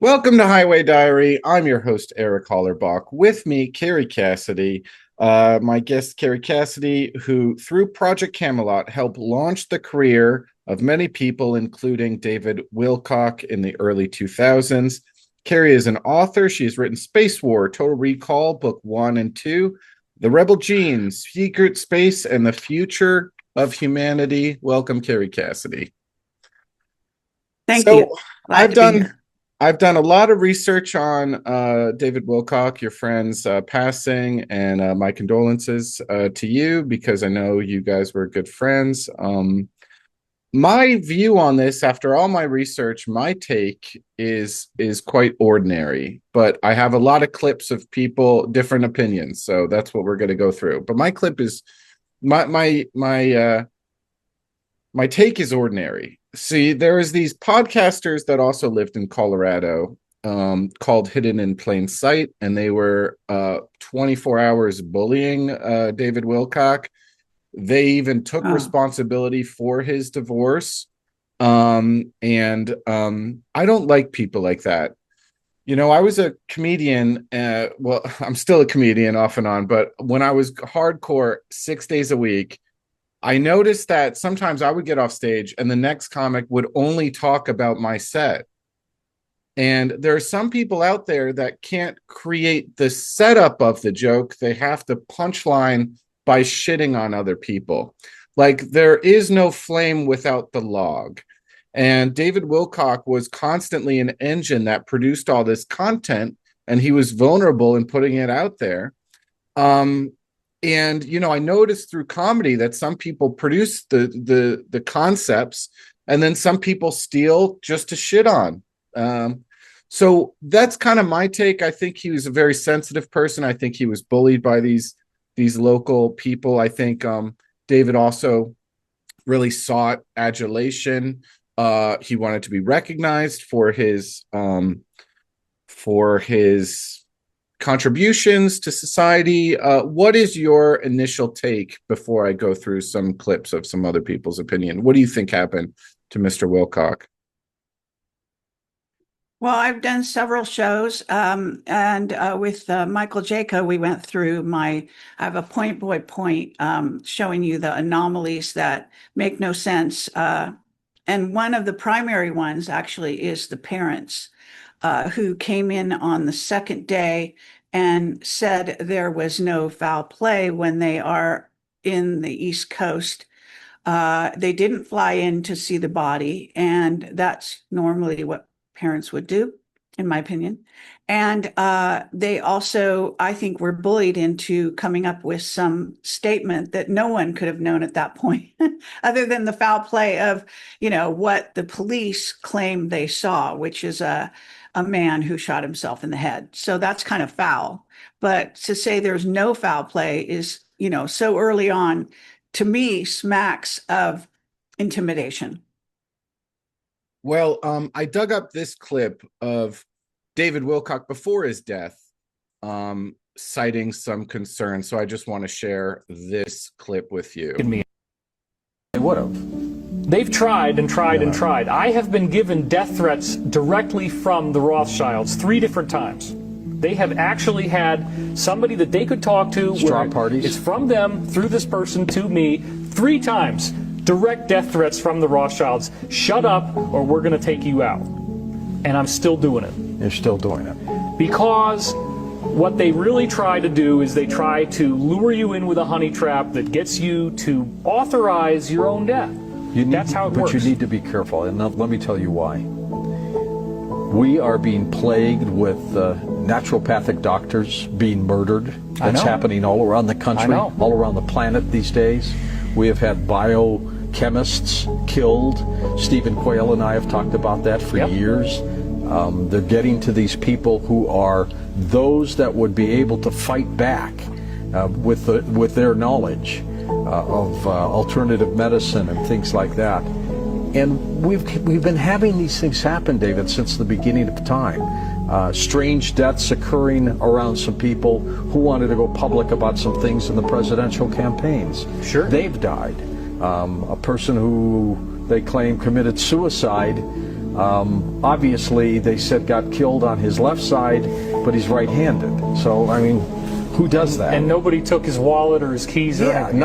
Welcome to Highway Diary. I'm your host, Eric Hollerbach. With me, Kerry Cassidy. My guest, Kerry Cassidy, who through Project Camelot helped launch the career of many people, including David Wilcock in the early 2000s. Kerry is an author. She has written Space War, Total Recall, Book 1 and 2, The Rebel Genes, Secret Space, and the Future of Humanity. Welcome, Kerry Cassidy. Thank you. I've done a lot of research on David Wilcock, your friend's passing, and my condolences to you because I know you guys were good friends. My view on this, after all my research, my take is quite ordinary, but I have a lot of clips of people, different opinions, so that's what we're going to go through. But my clip is my take is ordinary. See, there's these podcasters that also lived in Colorado called Hidden in Plain Sight, and they were 24 hours bullying David Wilcock. They even took responsibility for his divorce. I don't like people like that. You know, I was a comedian. Well, I'm still a comedian off and on, but when I was hardcore 6 days a week, I noticed that sometimes I would get off stage and the next comic would only talk about my set. And there are some people out there that can't create the setup of the joke. They have to punchline by shitting on other people. Like, there is no flame without the log. And David Wilcock was constantly an engine that produced all this content, and he was vulnerable in putting it out there. And, you know, I noticed through comedy that some people produce the concepts and then some people steal just to shit on. So that's kind of my take. I think he was a very sensitive person. I think he was bullied by these local people. I think David also really sought adulation. He wanted to be recognized for his contributions to society. What is your initial take before I go through some clips of some other people's opinion? What do you think happened to Mr. Wilcock? Well, I've done several shows, and with Michael Jaco, we went through I have a point by point showing you the anomalies that make no sense. And one of the primary ones actually is the parents who came in on the second day and said there was no foul play when they are in the East Coast. They didn't fly in to see the body, and that's normally what parents would do, in my opinion. And they also, I think, were bullied into coming up with some statement that no one could have known at that point, other than the foul play of, you know, what the police claim they saw, which is a man who shot himself in the head. So that's kind of foul. But to say there's no foul play is, you know, so early on, to me, smacks of intimidation. Well, I dug up this clip of David Wilcock before his death, citing some concern. So I just want to share this clip with you. They would have. They've tried and tried and tried. I have been given death threats directly from the Rothschilds 3 different times. They have actually had somebody that they could talk to. Straw parties. It's from them, through this person, to me, 3 times. Direct death threats from the Rothschilds. Shut up or we're going to take you out. And I'm still doing it. You're still doing it. Because what they really try to do is they try to lure you in with a honey trap that gets you to authorize your own death. That's how it works. But you need to be careful, and let me tell you why. We are being plagued with naturopathic doctors being murdered. That's happening all around the country, all around the planet these days. We have had biochemists killed. Stephen Quayle and I have talked about that for years. They're getting to these people who are those that would be able to fight back with their knowledge of alternative medicine and things like that. And we've been having these things happen, David, since the beginning of time. Strange deaths occurring around some people who wanted to go public about some things in the presidential campaigns. Sure. They've died. A person who they claim committed suicide Obviously, they said got killed on his left side, but he's right-handed. So, I mean, who does that? And nobody took his wallet or his keys or anything?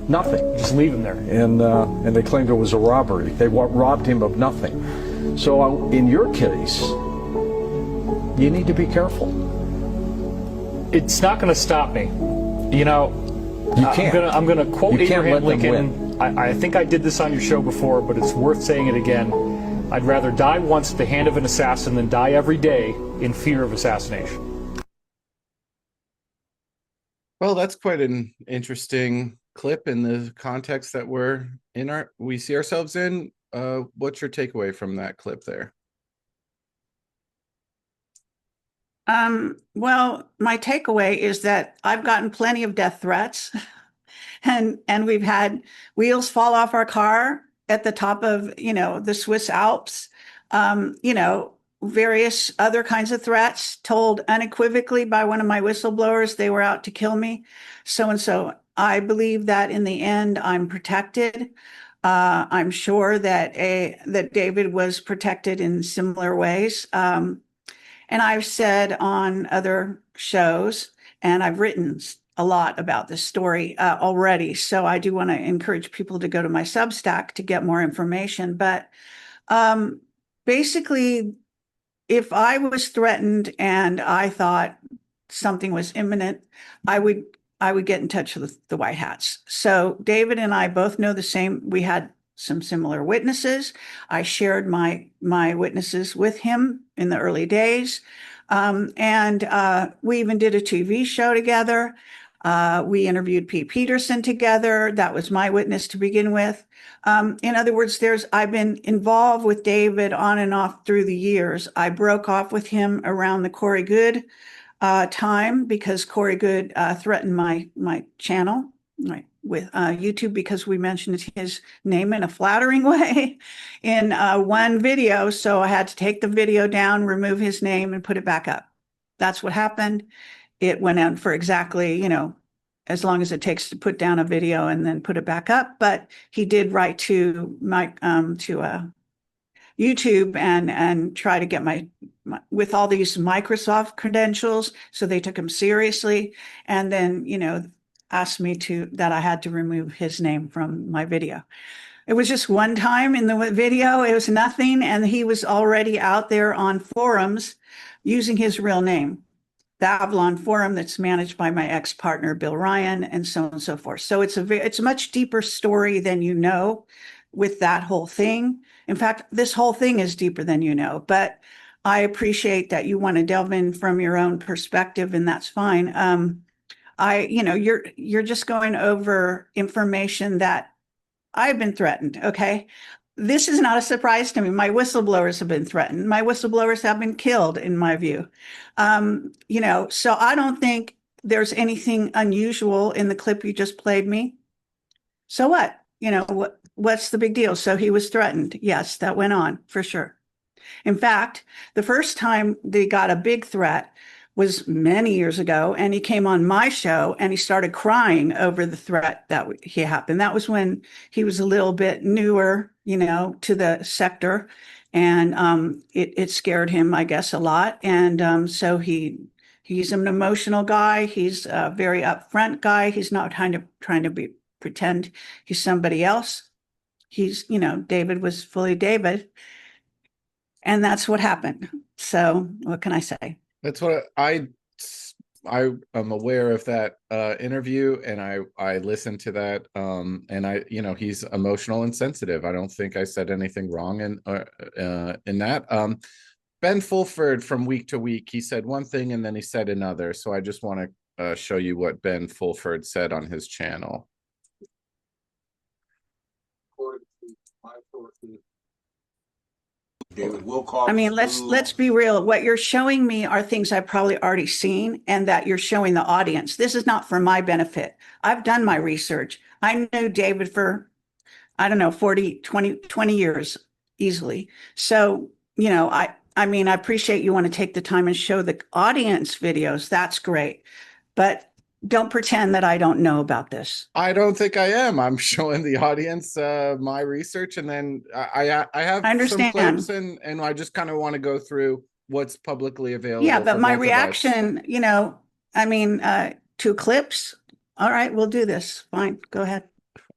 Nothing. Just leave him there. And they claimed it was a robbery. They robbed him of nothing. So, in your case, you need to be careful. It's not going to stop me. You know, you can't. I'm going to quote Abraham Lincoln. I I think I did this on your show before, but it's worth saying it again. I'd rather die once at the hand of an assassin than die every day in fear of assassination. Well, that's quite an interesting clip in the context that we see ourselves in. What's your takeaway from that clip there? Well, my takeaway is that I've gotten plenty of death threats and we've had wheels fall off our car at the top of, the Swiss Alps, various other kinds of threats told unequivocally by one of my whistleblowers they were out to kill me. So I believe that in the end, I'm protected. I'm sure that David was protected in similar ways. And I've said on other shows, and I've written a lot about this story already. So I do want to encourage people to go to my Substack to get more information. But basically, if I was threatened and I thought something was imminent, I would get in touch with the White Hats. So David and I both know the same. We had some similar witnesses. I shared my witnesses with him in the early days. And we even did a TV show together. We interviewed Pete Peterson together. That was my witness to begin with. In other words, I've been involved with David on and off through the years. I broke off with him around the Corey Goode time because Corey Goode threatened my channel with YouTube because we mentioned his name in a flattering way in one video. So I had to take the video down, remove his name, and put it back up. That's what happened. It went on for exactly, as long as it takes to put down a video and then put it back up. But he did write to YouTube and try to get my with all these Microsoft credentials. So they took him seriously. And then, asked me that I had to remove his name from my video. It was just one time in the video. It was nothing. And he was already out there on forums using his real name, the Avalon Forum that's managed by my ex-partner, Bill Ryan, and so on and so forth. So it's a much deeper story than with that whole thing. In fact, this whole thing is deeper than but I appreciate that you want to delve in from your own perspective, and that's fine. You're just going over information that I've been threatened. Okay. This is not a surprise to me. My whistleblowers have been threatened. My whistleblowers have been killed, in my view. So I don't think there's anything unusual in the clip you just played me. So what? What's the big deal? So he was threatened. Yes, that went on for sure. In fact, the first time they got a big threat was many years ago, and he came on my show and he started crying over the threat that he happened. That was when he was a little bit newer, to the sector, and it scared him, I guess, a lot. And so he's an emotional guy. He's a very upfront guy. He's not trying to pretend he's somebody else. He's, David was fully David, and that's what happened. So what can I say? That's what I am aware of that interview, and I listened to that, and he's emotional and sensitive. I don't think I said anything wrong in that. Ben Fulford from Week to Week, he said one thing and then he said another. So I just want to show you what Ben Fulford said on his channel. David Wilcock. I mean, let's be real. What you're showing me are things I've probably already seen and that you're showing the audience. This is not for my benefit. I've done my research. I knew David for, 20 years easily. So, I appreciate you want to take the time and show the audience videos. That's great. But Don't pretend that I don't know about this. I don't think I am. I'm showing the audience my research, and then I have I some clips, understand. and I just kind of want to go through what's publicly Yeah, available but for my both of us. reaction, I mean, two clips. All right, we'll do this. Fine, go ahead.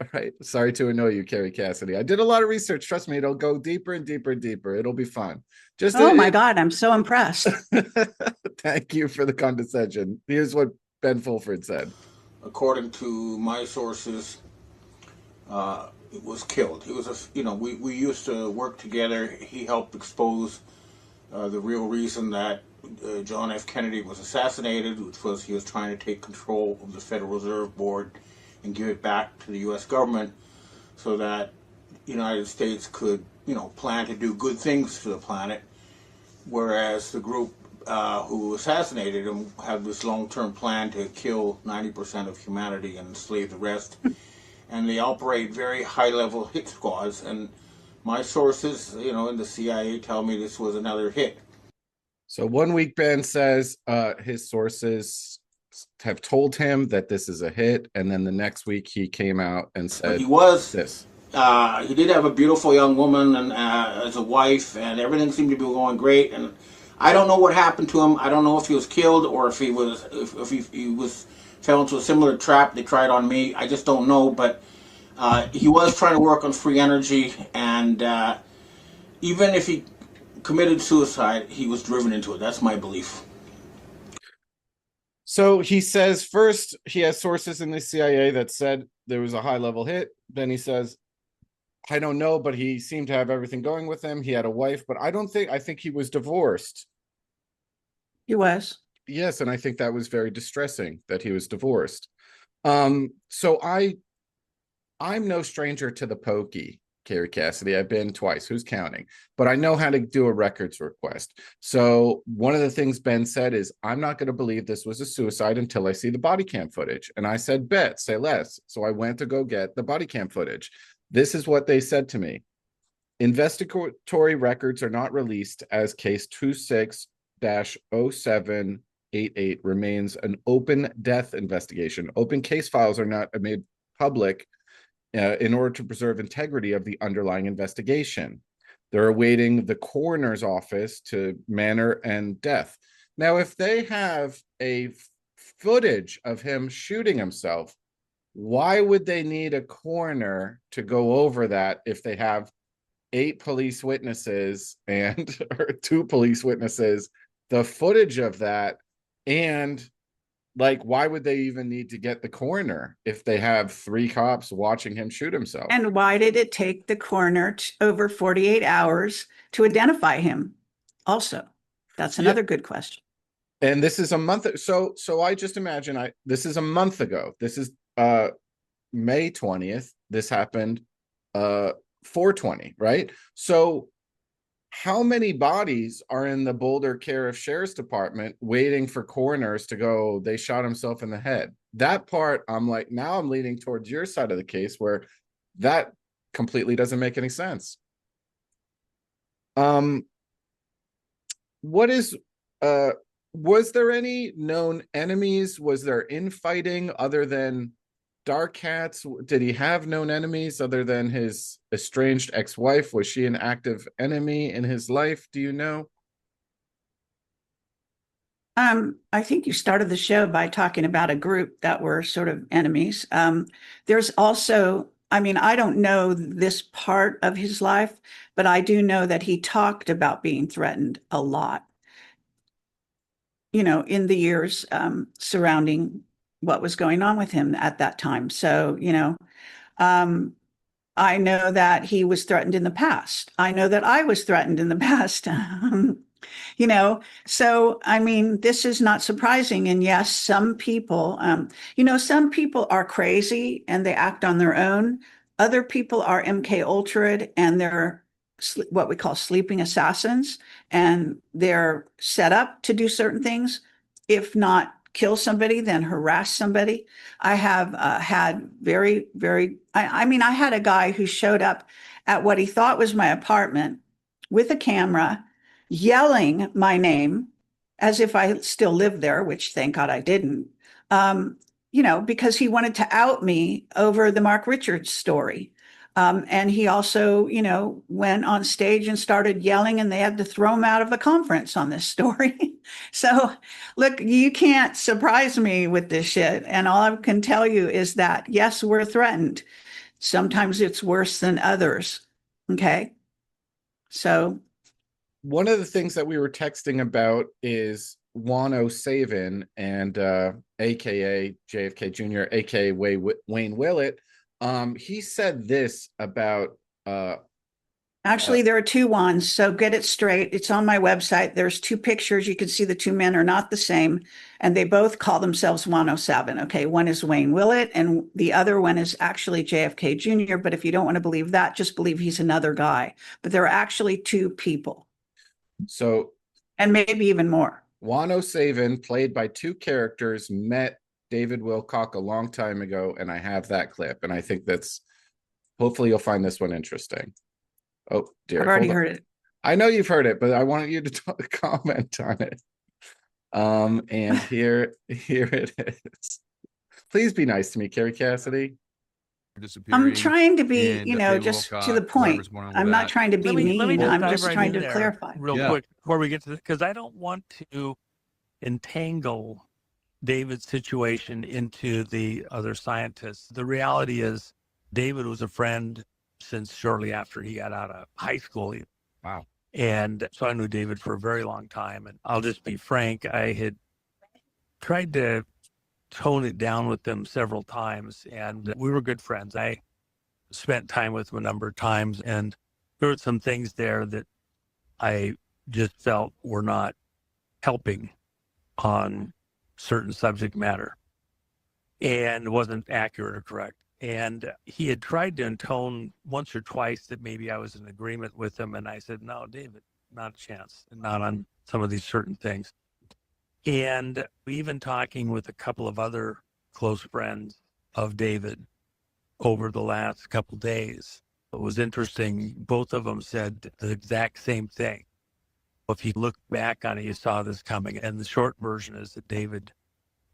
All right. Sorry to annoy you, Kerry Cassidy. I did a lot of research. Trust me, it'll go deeper and deeper and deeper. It'll be fun. Just Oh my God, I'm so impressed. thank you for the condescension. Here's what Ben Fulford said. According to my sources, it was killed. He was we used to work together. He helped expose the real reason that John F. Kennedy was assassinated, which was he was trying to take control of the Federal Reserve Board and give it back to the U.S. government so that the United States could, plan to do good things for the planet, whereas the group who assassinated him had this long-term plan to kill 90% of humanity and enslave the rest. And they operate very high-level hit squads. And my sources, in the CIA tell me this was another hit. So 1 week, Ben says his sources have told him that this is a hit. And then the next week he came out and said he was this. He did have a beautiful young woman and as a wife, and everything seemed to be going great. And I don't know what happened to him. I don't know if he was killed or if he was fell into a similar trap they tried on me. I just don't know. But he was trying to work on free energy, and even if he committed suicide, he was driven into it. That's my belief. So he says first he has sources in the CIA that said there was a high-level hit. Then he says, I don't know, but he seemed to have everything going with him. He had a wife, but I think he was divorced. He was. Yes, and I think that was very distressing that he was divorced. So I'm no stranger to the pokey, Kerry Cassidy. I've been twice. Who's counting? But I know how to do a records request. So one of the things Ben said is, I'm not going to believe this was a suicide until I see the body cam footage. And I said, bet, say less. So I went to go get the body cam footage. This is what they said to me. Investigatory records are not released as case 26-0788 remains an open death investigation. Open case files are not made public in order to preserve integrity of the underlying investigation. They're awaiting the coroner's office to manner and death. Now, if they have a footage of him shooting himself, why would they need a coroner to go over that if they have 8 police witnesses and or 2 police witnesses, the footage of that, and why would they even need to get the coroner if they have 3 cops watching him shoot himself? And why did it take the coroner over 48 hours to identify him? Also, that's another good question. And this is a month. So I just imagine this is a month ago. This is May 20th. This happened 4/20, right? So how many bodies are in the Boulder Sheriff's Department waiting for coroners to go, they shot himself in the head? That part, I'm like, now I'm leaning towards your side of the case where that completely doesn't make any sense. Was there any known enemies? Was there infighting other than Dark Cats? Did he have known enemies other than his estranged ex-wife? Was she an active enemy in his life? Do you know? I think you started the show by talking about a group that were sort of enemies. There's also, I don't know this part of his life, but I do know that he talked about being threatened a lot, in the years surrounding what was going on with him at that time. So, I know that he was threatened in the past. I know that I was threatened in the past. So, this is not surprising. And yes, some people, some people are crazy and they act on their own. Other people are MK Ultra and they're what we call sleeping assassins, and they're set up to do certain things. If not kill somebody, then harass somebody. I have had I had a guy who showed up at what he thought was my apartment with a camera, yelling my name as if I still lived there, which thank God I didn't. because he wanted to out me over the Mark Richards story. And he also, went on stage and started yelling, and they had to throw him out of the conference on this story. So, look, you can't surprise me with this shit. And all I can tell you is that, yes, we're threatened. Sometimes it's worse than others. Okay. So, one of the things that we were texting about is Wano and aka JFK Jr., aka Wayne Willett. He said this about actually, there are two ones. So get it straight. It's on my website. There's two pictures. You can see the two men are not the same, and they both call themselves 107. Okay, one is Wayne Willett, and the other one is actually JFK Jr. But if you don't want to believe that, just believe he's another guy. But there are actually two people. So, and maybe even more. Wano, played by two characters, met David Wilcock a long time ago, and I have that clip, and I think that's, hopefully you'll find this one interesting. Oh dear, I've already heard it. I know you've heard it, but I wanted you to comment on it. And here it is. Please be nice to me, Kerry Cassidy. I'm trying to be, just to the point. I'm not trying to be mean. I'm just trying to clarify. Real quick before we get to this, because I don't want to entangle David's situation into the other scientists. The reality is David was a friend since shortly after he got out of high school. Wow. And so I knew David for a very long time. And I'll just be frank, I had tried to tone it down with them several times, and we were good friends. I spent time with him a number of times, and there were some things there that I just felt were not helping on certain subject matter and wasn't accurate or correct. And he had tried to intone once or twice that maybe I was in agreement with him. And I said, no, David, not a chance, not on some of these certain things. And even talking with a couple of other close friends of David over the last couple of days, it was interesting. Both of them said the exact same thing. If you look back on it, you saw this coming. And the short version is that David,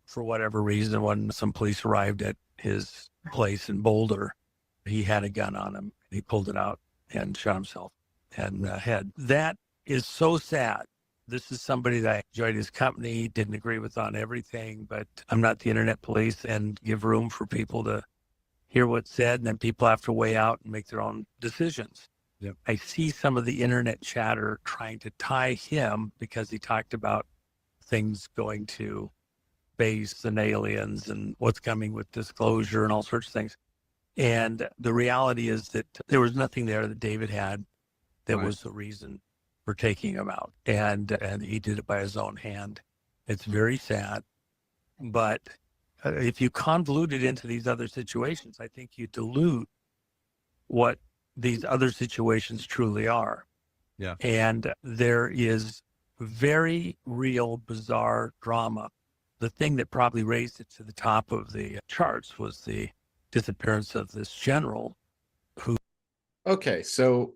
for whatever reason, when some police arrived at his place in Boulder, he had a gun on him. He pulled it out and shot himself in the head. That is so sad. This is somebody that I enjoyed his company, didn't agree with on everything, but I'm not the internet police and give room for people to hear what's said, and then people have to weigh out and make their own decisions. Yep. I see some of the internet chatter trying to tie him because he talked about things going to space and aliens and what's coming with disclosure and all sorts of things. And the reality is that there was nothing there that David had that was the reason for taking him out. And he did it by his own hand. It's very sad. But if you convolute it into these other situations, I think you dilute what these other situations truly are. Yeah. And there is very real, bizarre drama. The thing that probably raised it to the top of the charts was the disappearance of this general who... Okay, so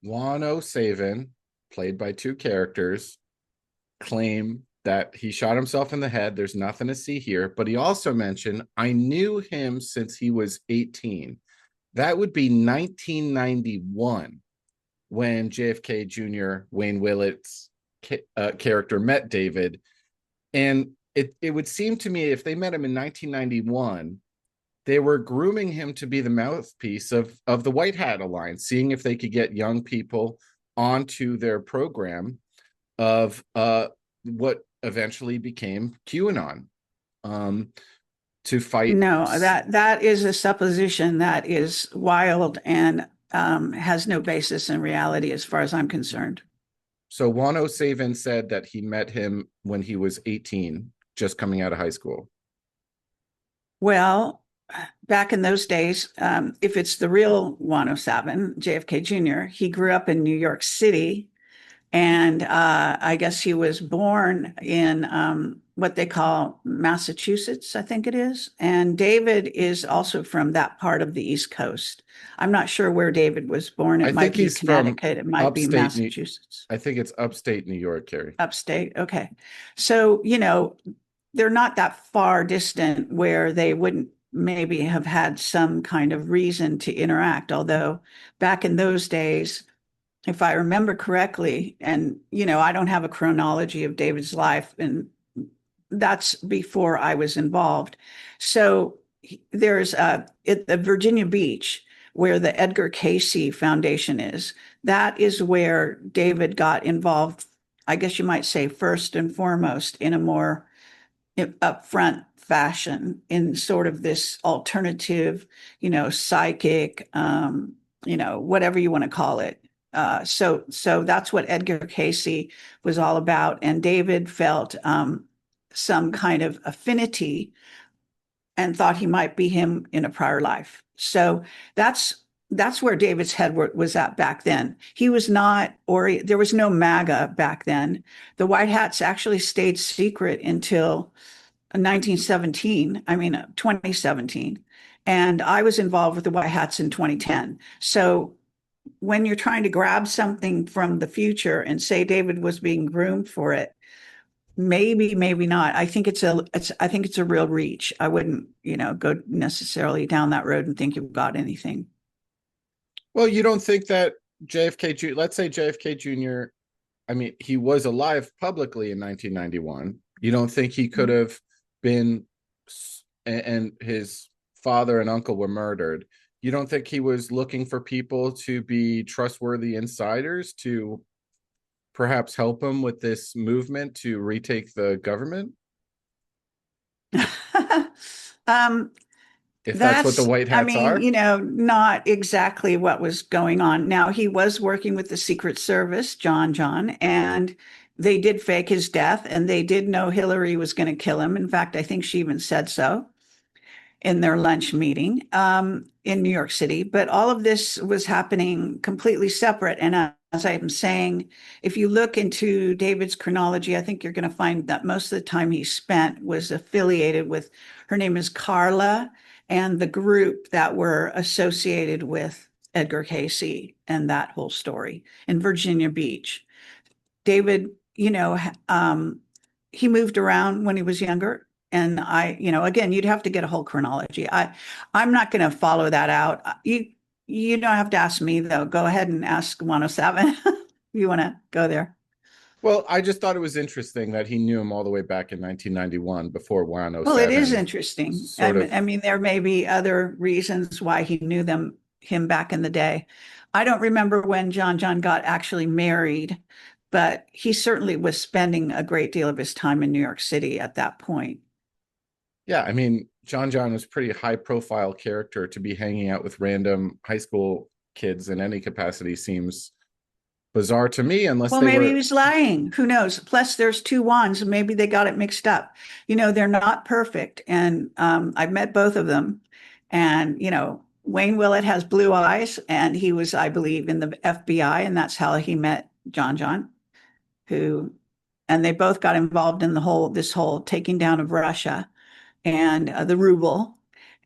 Wano, played by two characters, claim that he shot himself in the head. There's nothing to see here. But he also mentioned, I knew him since he was 18. That would be 1991 when JFK Jr., Wayne Willett's character, met David. And it would seem to me if they met him in 1991, they were grooming him to be the mouthpiece of the White Hat Alliance, seeing if they could get young people onto their program of what eventually became QAnon to fight. No, that is a supposition that is wild and has no basis in reality as far as I'm concerned. So Wano said that he met him when he was 18, just coming out of high school. Well, back in those days, if it's the real 107, JFK Jr., he grew up in New York City, and I guess he was born in what they call Massachusetts, I think it is. And David is also from that part of the East Coast. I'm not sure where David was born. It might be Connecticut. It might be Massachusetts. I think it's upstate New York, Kerry. Upstate. Okay. So, they're not that far distant where they wouldn't maybe have had some kind of reason to interact. Although back in those days, if I remember correctly, and I don't have a chronology of David's life, and that's before I was involved. So there's at the Virginia Beach, where the Edgar Cayce Foundation is. That is where David got involved, I guess you might say, first and foremost, in a more upfront fashion, in sort of this alternative, psychic, whatever you want to call it. So that's what Edgar Cayce was all about. And David felt some kind of affinity and thought he might be him in a prior life. So that's where David's head was at back then. He was not, or there was no MAGA back then. The White Hats actually stayed secret until 2017. And I was involved with the White Hats in 2010. So when you're trying to grab something from the future and say David was being groomed for it, maybe not. I think it's a real reach. I wouldn't, go necessarily down that road and think you've got anything. Well, you don't think that JFK, let's say JFK Jr., I mean, he was alive publicly in 1991. You don't think he could have been, and his father and uncle were murdered. You don't think he was looking for people to be trustworthy insiders to perhaps help him with this movement to retake the government? If that's what the White Hats are? Not exactly what was going on. Now, he was working with the Secret Service, John, and they did fake his death, and they did know Hillary was going to kill him. In fact, I think she even said so in their lunch meeting in New York City. But all of this was happening completely separate. And as I'm saying, if you look into David's chronology, I think you're going to find that most of the time he spent was affiliated with, her name is Carla, and the group that were associated with Edgar Cayce and that whole story in Virginia Beach. David, he moved around when he was younger. And again, you'd have to get a whole chronology. I'm not going to follow that out. You don't have to ask me, though. Go ahead and ask 107 if you want to go there. Well, I just thought it was interesting that he knew him all the way back in 1991 before 107. Well, it is interesting. I mean, there may be other reasons why he knew him back in the day. I don't remember when John got actually married, but he certainly was spending a great deal of his time in New York City at that point. Yeah, I mean, John was a pretty high-profile character. To be hanging out with random high school kids in any capacity seems bizarre to me, unless maybe he was lying. Who knows? Plus, there's two wands, and maybe they got it mixed up. They're not perfect, and I've met both of them. And Wayne Willett has blue eyes, and he was, I believe, in the FBI, and that's how he met John. And they both got involved in this whole taking down of Russia and the ruble,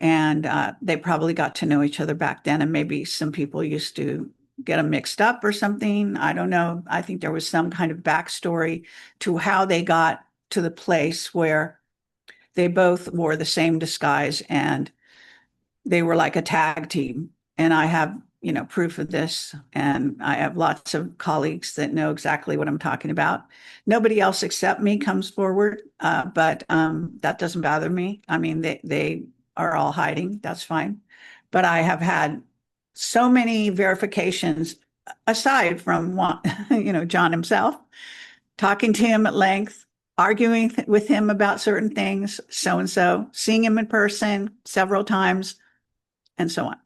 and they probably got to know each other back then, and maybe some people used to get them mixed up or something. I don't know. I think there was some kind of backstory to how they got to the place where they both wore the same disguise and they were like a tag team. And I have, proof of this, and I have lots of colleagues that know exactly what I'm talking about. Nobody else except me comes forward, but that doesn't bother me. I mean, they are all hiding. That's fine. But I have had so many verifications, aside from John himself, talking to him at length, arguing with him about certain things, so-and-so, seeing him in person several times, and so on.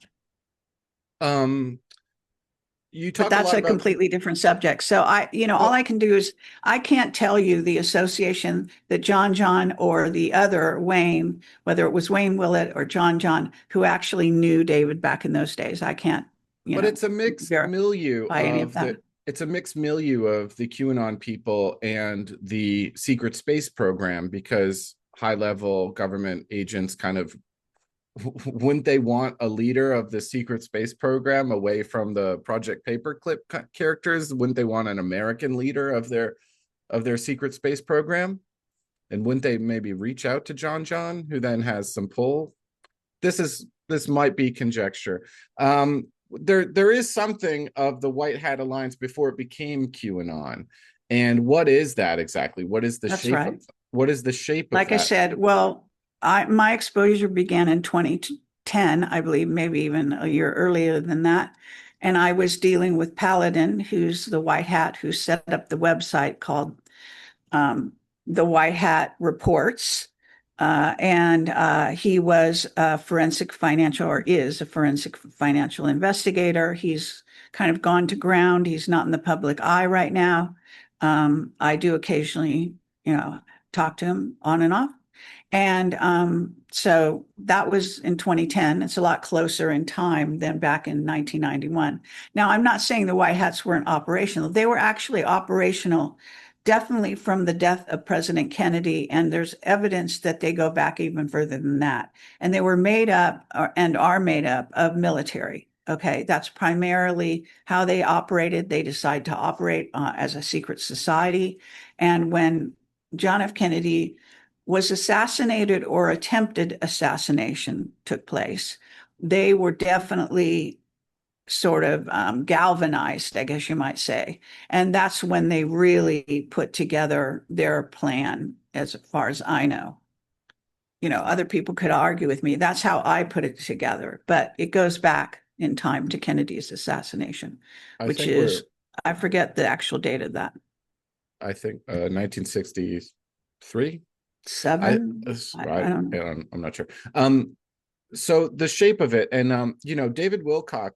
But that's a completely different subject. So all I can do is, I can't tell you the association that John or the other Wayne, whether it was Wayne Willett or John, who actually knew David back in those days. I can't. But it's a mixed milieu it's a mixed milieu of the QAnon people and the secret space program, because high-level government agents kind of, wouldn't they want a leader of the secret space program away from the Project Paperclip characters? Wouldn't they want an American leader of their secret space program? And wouldn't they maybe reach out to John, who then has some pull? This might be conjecture. There is something of the White Hat Alliance before it became QAnon. And what is that exactly? What is the shape right. what is the shape of Like I that? said, well, my exposure began in 2010, I believe, maybe even a year earlier than that. And I was dealing with Paladin, who's the White Hat who set up the website called the White Hat Reports. He was a forensic financial, or is a forensic financial investigator. He's kind of gone to ground. He's not in the public eye right now. I do occasionally, talk to him on and off. And so that was in 2010. It's a lot closer in time than back in 1991. Now, I'm not saying the White Hats weren't operational. They were actually operational, definitely from the death of President Kennedy. And there's evidence that they go back even further than that. And they were made up and are made up of military. Okay, that's primarily how they operated. They decide to operate as a secret society. And when John F. Kennedy was assassinated or attempted assassination took place, they were definitely sort of galvanized, I guess you might say. And that's when they really put together their plan, as far as I know. Other people could argue with me. That's how I put it together. But it goes back in time to Kennedy's assassination, which is, I forget the actual date of that. I think 1963. Seven? I'm not sure. So the shape of it, and David Wilcock,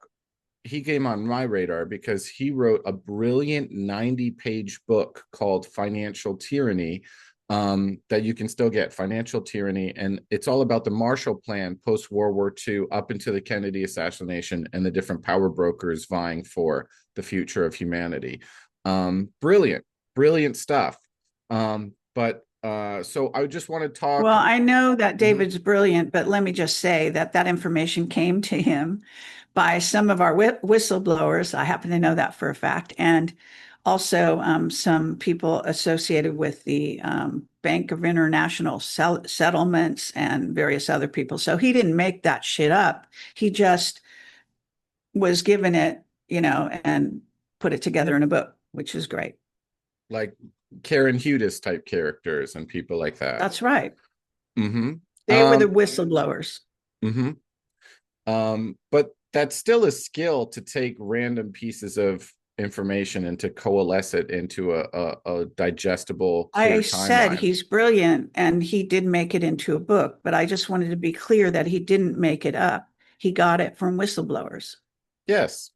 he came on my radar because he wrote a brilliant 90-page book called Financial Tyranny, that you can still get, Financial Tyranny, and it's all about the Marshall Plan post World War II up into the Kennedy assassination and the different power brokers vying for the future of humanity. Brilliant stuff. So I just want to talk. Well, I know that David's brilliant, but let me just say that information came to him by some of our whistleblowers. I happen to know that for a fact. And also some people associated with the Bank of International Settlements and various other people. So he didn't make that shit up. He just was given it, and put it together in a book, which is great. Like Karen Hudis type characters and people like that. That's right. Mm-hmm. They were the whistleblowers. Mm-hmm. But that's still a skill, to take random pieces of information and to coalesce it into a digestible, clear I said timeline. He's brilliant, and he did make it into a book, but I just wanted to be clear that he didn't make it up. He got it from whistleblowers. Yes.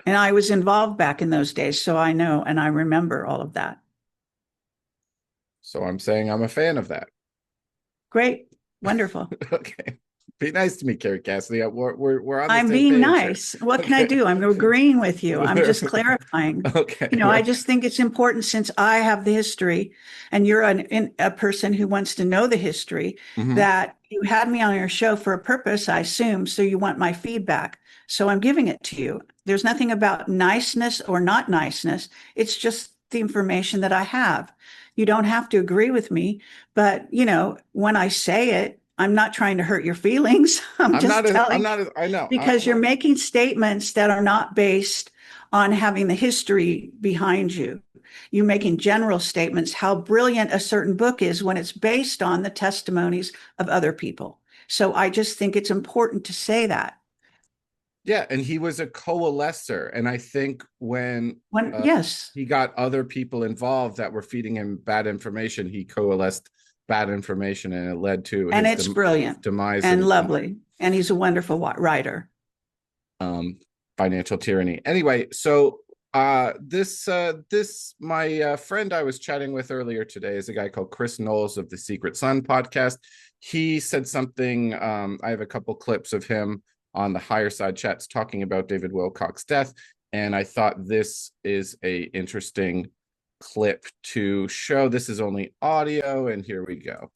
And I was involved back in those days, so I know and I remember all of that. So I'm saying I'm a fan of that. Great. Wonderful. Okay. Be nice to me, Kerry Cassidy. We're on the I'm same being page Nice. here. What can I do? I'm agreeing with you. I'm just clarifying. Okay. I just think it's important, since I have the history and you're a person who wants to know the history, that you had me on your show for a purpose, I assume, so you want my feedback. So I'm giving it to you. There's nothing about niceness or not niceness. It's just the information that I have. You don't have to agree with me, but when I say it, I'm not trying to hurt your feelings. I know. Because you're making statements that are not based on having the history behind you. You're making general statements, how brilliant a certain book is when it's based on the testimonies of other people. So I just think it's important to say that. Yeah, and he was a coalescer. And I think when yes, he got other people involved that were feeding him bad information, he coalesced bad information, and it led to his brilliant demise and lovely. And he's a wonderful writer. Financial Tyranny. Anyway, so this my friend I was chatting with earlier today is a guy called Chris Knowles of the Secret Sun podcast. He said something. I have a couple clips of him on the Higher Side chats talking about David Wilcock's death, and I thought this is a interesting clip to show. This is only audio, and here we go.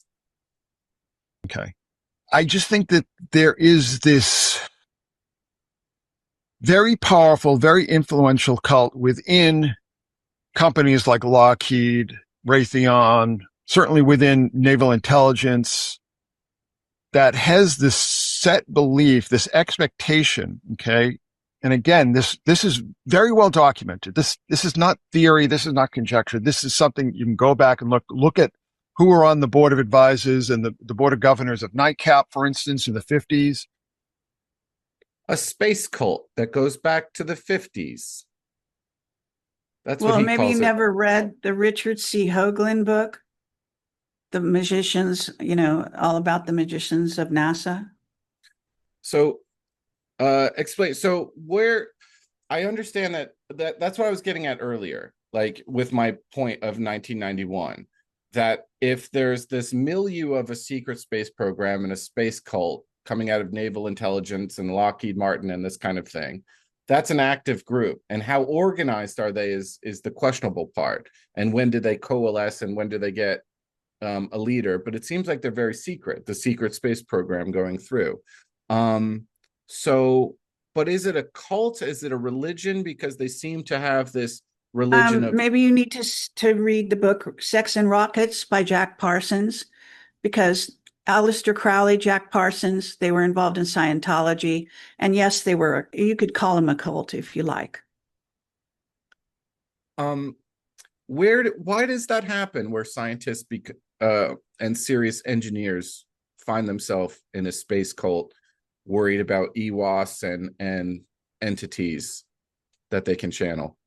Okay. I just think that there is this very powerful, very influential cult within companies like Lockheed, Raytheon, certainly within naval intelligence, that has this set belief, this expectation, okay? And again, this is very well documented. This is not theory. This is not conjecture. This is something you can go back and look at who were on the board of advisors and the board of governors of NICAP, for instance, in the 50s. A space cult that goes back to the 50s. That's well, what he maybe calls you it. never read the Richard C. Hoagland book, The Magicians, all about the magicians of NASA. So explain. So where I understand that's what I was getting at earlier, like with my point of 1991, that if there's this milieu of a secret space program and a space cult coming out of naval intelligence and Lockheed Martin and this kind of thing, that's an active group. And how organized are they is the questionable part. And when do they coalesce and when do they get a leader? But it seems like they're very secret, the secret space program going through. So, but is it a cult? Is it a religion? Because they seem to have this religion of... Maybe you need to read the book Sex and Rockets by Jack Parsons, because Aleister Crowley, Jack Parsons, they were involved in Scientology. And yes, you could call them a cult if you like. Why does that happen where scientists and serious engineers find themselves in a space cult, worried about EWAS and entities that they can channel?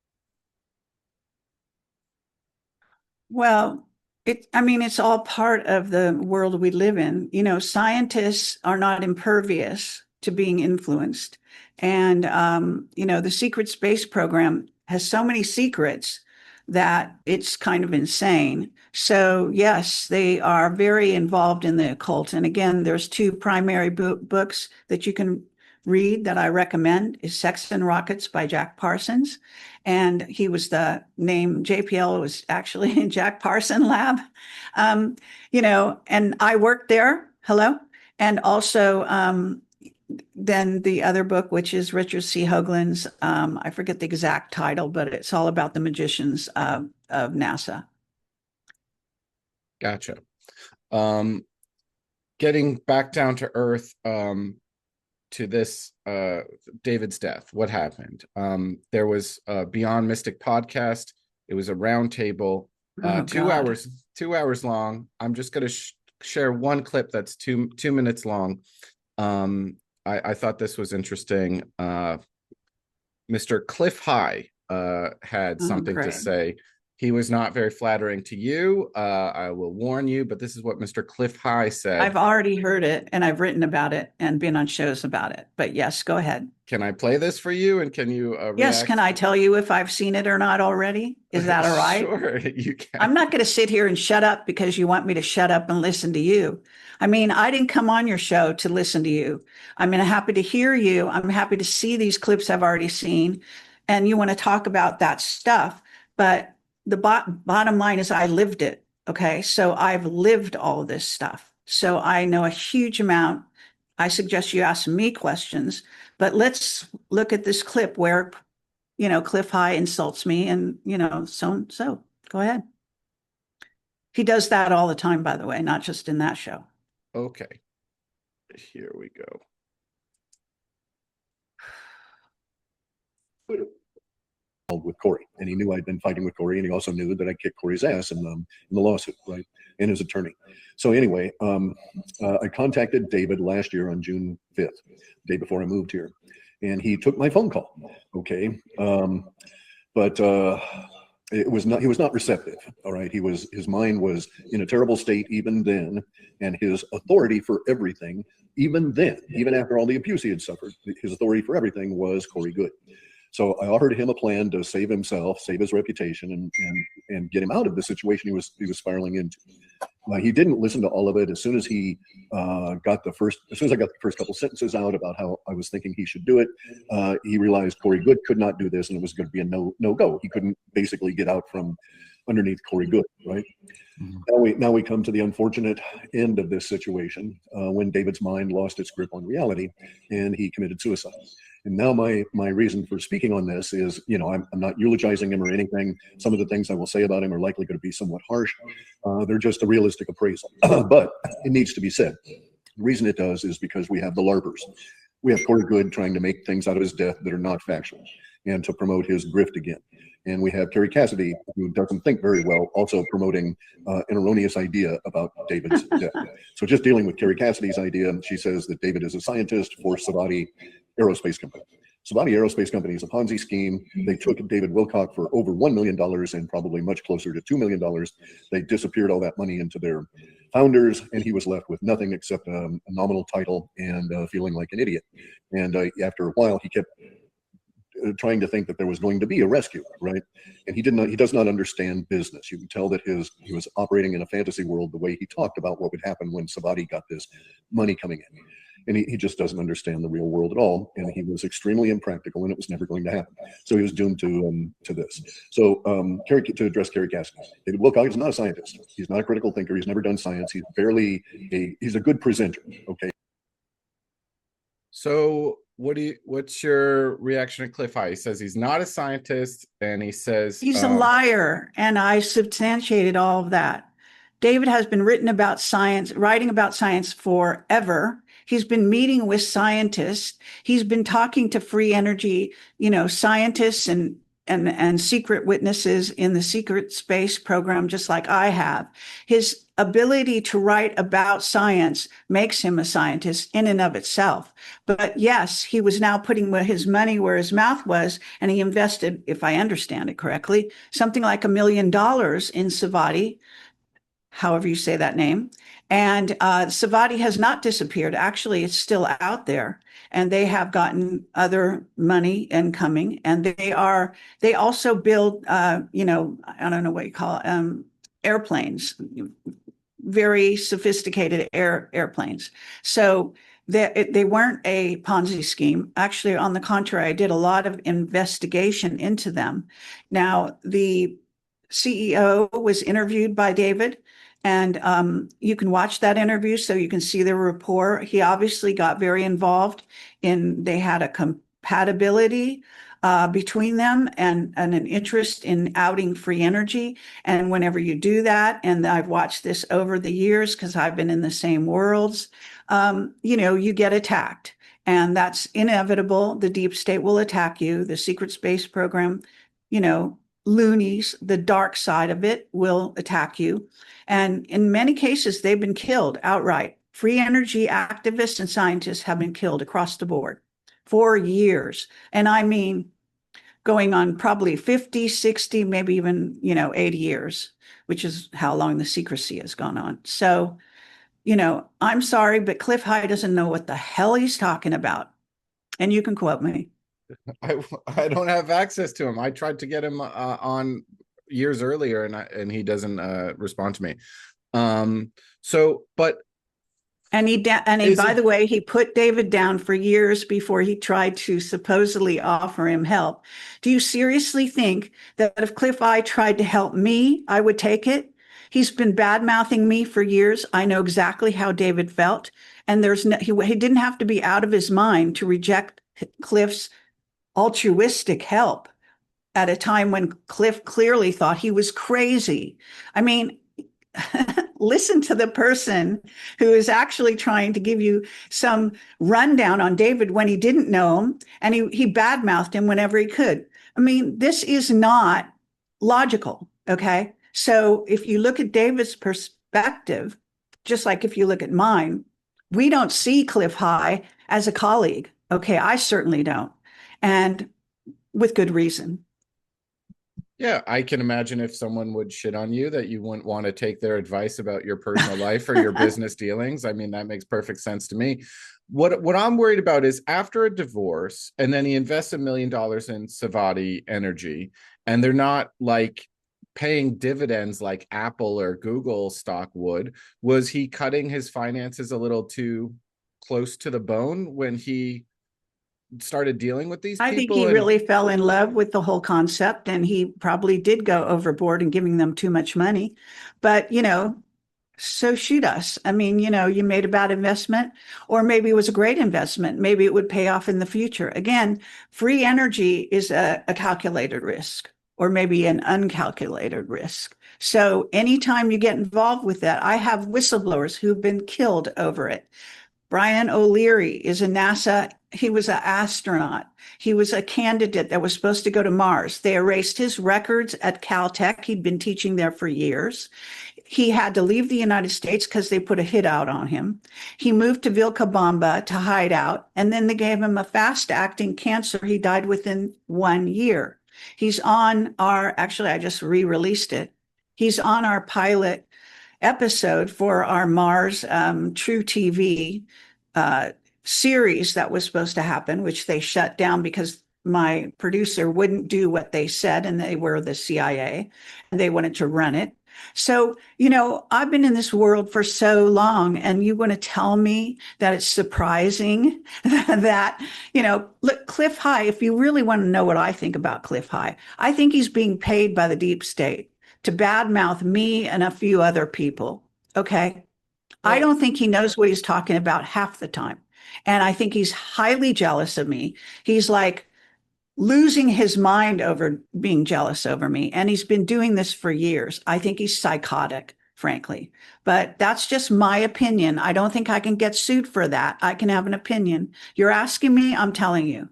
Well, it's all part of the world we live in. Scientists are not impervious to being influenced. And, the secret space program has so many secrets that it's kind of insane. So yes, they are very involved in the occult. And again, there's two primary books that you can read that I recommend is Sex and Rockets by Jack Parsons. And he was the name, JPL was actually in Jack Parson lab, and I worked there. Hello. And also, then the other book, which is Richard C. Hoagland's, I forget the exact title, but it's all about the magicians of NASA. Gotcha. Getting back down to earth, to this David's death, what happened? There was a Beyond Mystic podcast. It was a roundtable, 2 hours long. I'm just going to share one clip that's two minutes long. I thought this was interesting. Mr. Cliff High had something to say. He was not very flattering to you. I will warn you, but this is what Mr. Cliff High said. I've already heard it and I've written about it and been on shows about it. But yes, go ahead. Can I play this for you? And can you react? Yes, can I tell you if I've seen it or not already? Is that all right? Sure, you can. I'm not going to sit here and shut up because you want me to shut up and listen to you. I didn't come on your show to listen to you. I'm happy to hear you. I'm happy to see these clips I've already seen. And you want to talk about that stuff. But the bottom line is I lived it. Okay. So I've lived all of this stuff. So I know a huge amount. I suggest you ask me questions, but let's look at this clip where, Cliff High insults me and, so go ahead. He does that all the time, by the way, not just in that show. Okay. Here we go. With Corey, and he knew I'd been fighting with Corey, and he also knew that I kicked Corey's ass in the lawsuit, right, and his attorney. So anyway, I contacted David last year on June 5th, day before I moved here, and he took my phone call. Okay, but he was not receptive. All right, his mind was in a terrible state even then, and his authority for everything, even then, even after all the abuse he had suffered, his authority for everything was Corey Good. So I offered him a plan to save himself, save his reputation, and get him out of the situation he was spiraling into. He didn't listen to all of it. As soon as I got the first couple sentences out about how I was thinking he should do it, he realized Corey Good could not do this, and it was going to be a no go. He couldn't basically get out from underneath Corey Good, right? Now we come to the unfortunate end of this situation when David's mind lost its grip on reality and he committed suicide. And now my reason for speaking on this is, I'm not eulogizing him or anything. Some of the things I will say about him are likely going to be somewhat harsh. They're just a realistic appraisal, but it needs to be said. The reason it does is because we have the LARPers. We have Corey Good trying to make things out of his death that are not factual and to promote his grift again. And we have Kerry Cassidy, who doesn't think very well, also promoting an erroneous idea about David's death. So just dealing with Kerry Cassidy's idea, she says that David is a scientist for Savati Aerospace Company. Savati Aerospace Company is a Ponzi scheme. They took David Wilcock for over $1 million and probably much closer to $2 million. They disappeared all that money into their founders, and he was left with nothing except a nominal title and feeling like an idiot. And after a while, he kept trying to think that there was going to be a rescue, right? And he does not understand business. You can tell that he was operating in a fantasy world the way he talked about what would happen when Savati got this money coming in. And he just doesn't understand the real world at all. And he was extremely impractical, and it was never going to happen. So he was doomed to this. So to address Kerry Cassidy, David Wilcock is not a scientist. He's not a critical thinker. He's never done science. He's a good presenter. Okay. So what's your reaction to Cliff High? He says he's not a scientist, and he says he's a liar, and I substantiated all of that. David has been writing about science forever. He's been meeting with scientists. He's been talking to free energy, scientists and secret witnesses in the secret space program, just like I have. His ability to write about science makes him a scientist in and of itself. But yes, he was now putting his money where his mouth was, and he invested, if I understand it correctly, something like $1 million in Savati, however you say that name. And Savati has not disappeared. Actually, it's still out there, and they have gotten other money incoming. And they also build, I don't know what you call it, airplanes, very sophisticated airplanes. So they weren't a Ponzi scheme. Actually, on the contrary, I did a lot of investigation into them. Now, the CEO was interviewed by David, and you can watch that interview so you can see the rapport. He obviously got very involved they had a compatibility between them and an interest in outing free energy. And whenever you do that, and I've watched this over the years because I've been in the same worlds, you get attacked. And that's inevitable. The deep state will attack you. The secret space program, loonies, the dark side of it, will attack you. And in many cases, they've been killed outright. Free energy activists and scientists have been killed across the board for years. And I mean, going on probably 50, 60, maybe even, 80 years, which is how long the secrecy has gone on. So, I'm sorry, but Cliff High doesn't know what the hell he's talking about. And you can quote me. I don't have access to him. I tried to get him on years earlier, and he doesn't respond to me. And by the way, he put David down for years before he tried to supposedly offer him help. Do you seriously think that if Cliff I tried to help me, I would take it? He's been bad-mouthing me for years. I know exactly how David felt, and he didn't have to be out of his mind to reject Cliff's altruistic help at a time when Cliff clearly thought he was crazy. I mean, listen to the person who is actually trying to give you some rundown on David when he didn't know him, and he badmouthed him whenever he could. I mean, this is not logical, okay? So if you look at David's perspective, just like if you look at mine, we don't see Cliff High as a colleague, okay? I certainly don't. And with good reason. Yeah, I can imagine if someone would shit on you that you wouldn't want to take their advice about your personal life or your business dealings. I mean, that makes perfect sense to me. What I'm worried about is after a divorce, and then he invests $1 million in Savati Energy, and they're not like paying dividends like Apple or Google stock would. Was he cutting his finances a little too close to the bone when he started dealing with these I think people. he And really fell in love with the whole concept, and he probably did go overboard in giving them too much money. But, so shoot us. I mean, you made a bad investment, or maybe it was a great investment. Maybe it would pay off in the future. Again, free energy is a calculated risk, or maybe an uncalculated risk. So anytime you get involved with that, I have whistleblowers who've been killed over it. Brian O'Leary is a NASA, he was an astronaut. He was a candidate that was supposed to go to Mars. They erased his records at Caltech. He'd been teaching there for years. He had to leave the United States because they put a hit out on him. He moved to Vilcabamba to hide out, and then they gave him a fast-acting cancer. He died within 1 year. He's on actually, I just re-released it. He's on our pilot episode for our Mars True TV series that was supposed to happen, which they shut down because my producer wouldn't do what they said, and they were the CIA, and they wanted to run it. So, I've been in this world for so long, and you want to tell me that it's surprising that, look, Cliff High, if you really want to know what I think about Cliff High, I think he's being paid by the deep state to badmouth me and a few other people. Okay. I don't think he knows what he's talking about half the time. And I think he's highly jealous of me. He's like losing his mind over being jealous over me. And he's been doing this for years. I think he's psychotic, frankly. But that's just my opinion. I don't think I can get sued for that. I can have an opinion. You're asking me, I'm telling you.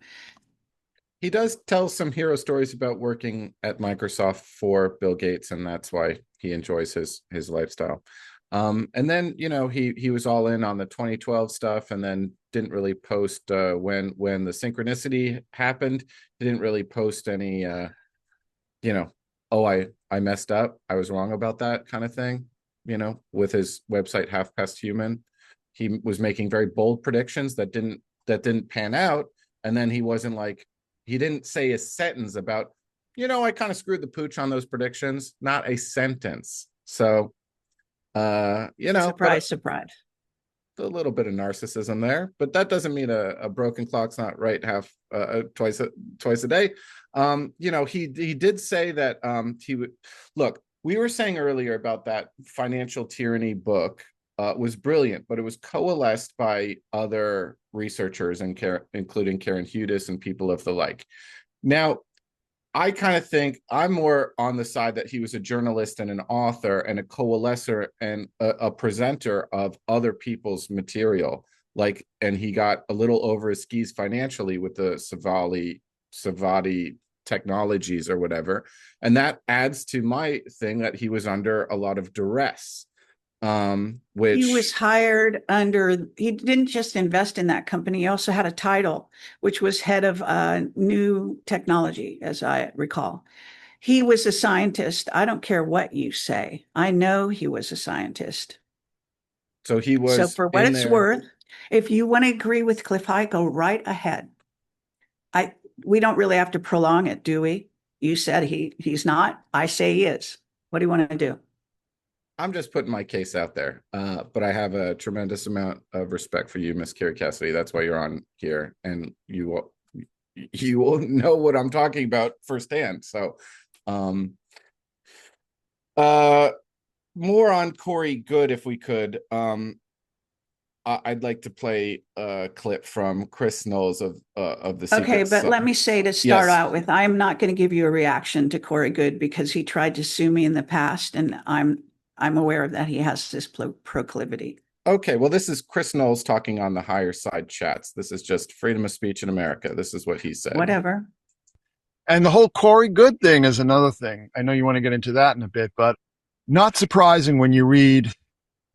He does tell some hero stories about working at Microsoft for Bill Gates, and that's why he enjoys his lifestyle. And then, he was all in on the 2012 stuff, and then didn't really post when the synchronicity happened. He didn't really post any, oh, I messed up, I was wrong about that kind of thing. With his website Half Past Human, he was making very bold predictions that didn't pan out, and then he wasn't like. He didn't say a sentence about, I kind of screwed the pooch on those predictions. Not a sentence. So, surprise, surprise. A little bit of narcissism there, but that doesn't mean a broken clock's not right twice a day. He did say that he would look. We were saying earlier about that Financial Tyranny book. Was brilliant, but it was coalesced by other researchers, including Karen Hudis and people of the like. Now, I kind of think I'm more on the side that he was a journalist and an author and a coalescer and a presenter of other people's material. And he got a little over his skis financially with the Savati technologies or whatever. And that adds to my thing that he was under a lot of duress. Which he was hired under, he didn't just invest in that company. He also had a title, which was head of new technology, as I recall. He was a scientist. I don't care what you say. I know he was a scientist. So he was. So for what it's worth, if you want to agree with Cliff High, go right ahead. We don't really have to prolong it, do we? You said he's not. I say he is. What do you want to do? I'm just putting my case out there, but I have a tremendous amount of respect for you, Miss Kerry Cassidy. That's why you're on here, and you will know what I'm talking about firsthand. So, more on Corey Goode, if we could. I'd like to play a clip from Chris Knowles of the Secret. Okay, but let me say to start out with, I'm not going to give you a reaction to Corey Goode because he tried to sue me in the past, and I'm aware of that. He has this proclivity. Okay, well, this is Chris Knowles talking on the Higher Side chats. This is just freedom of speech in America. This is what he said. Whatever. And the whole Corey Goode thing is another thing. I know you want to get into that in a bit, but not surprising when you read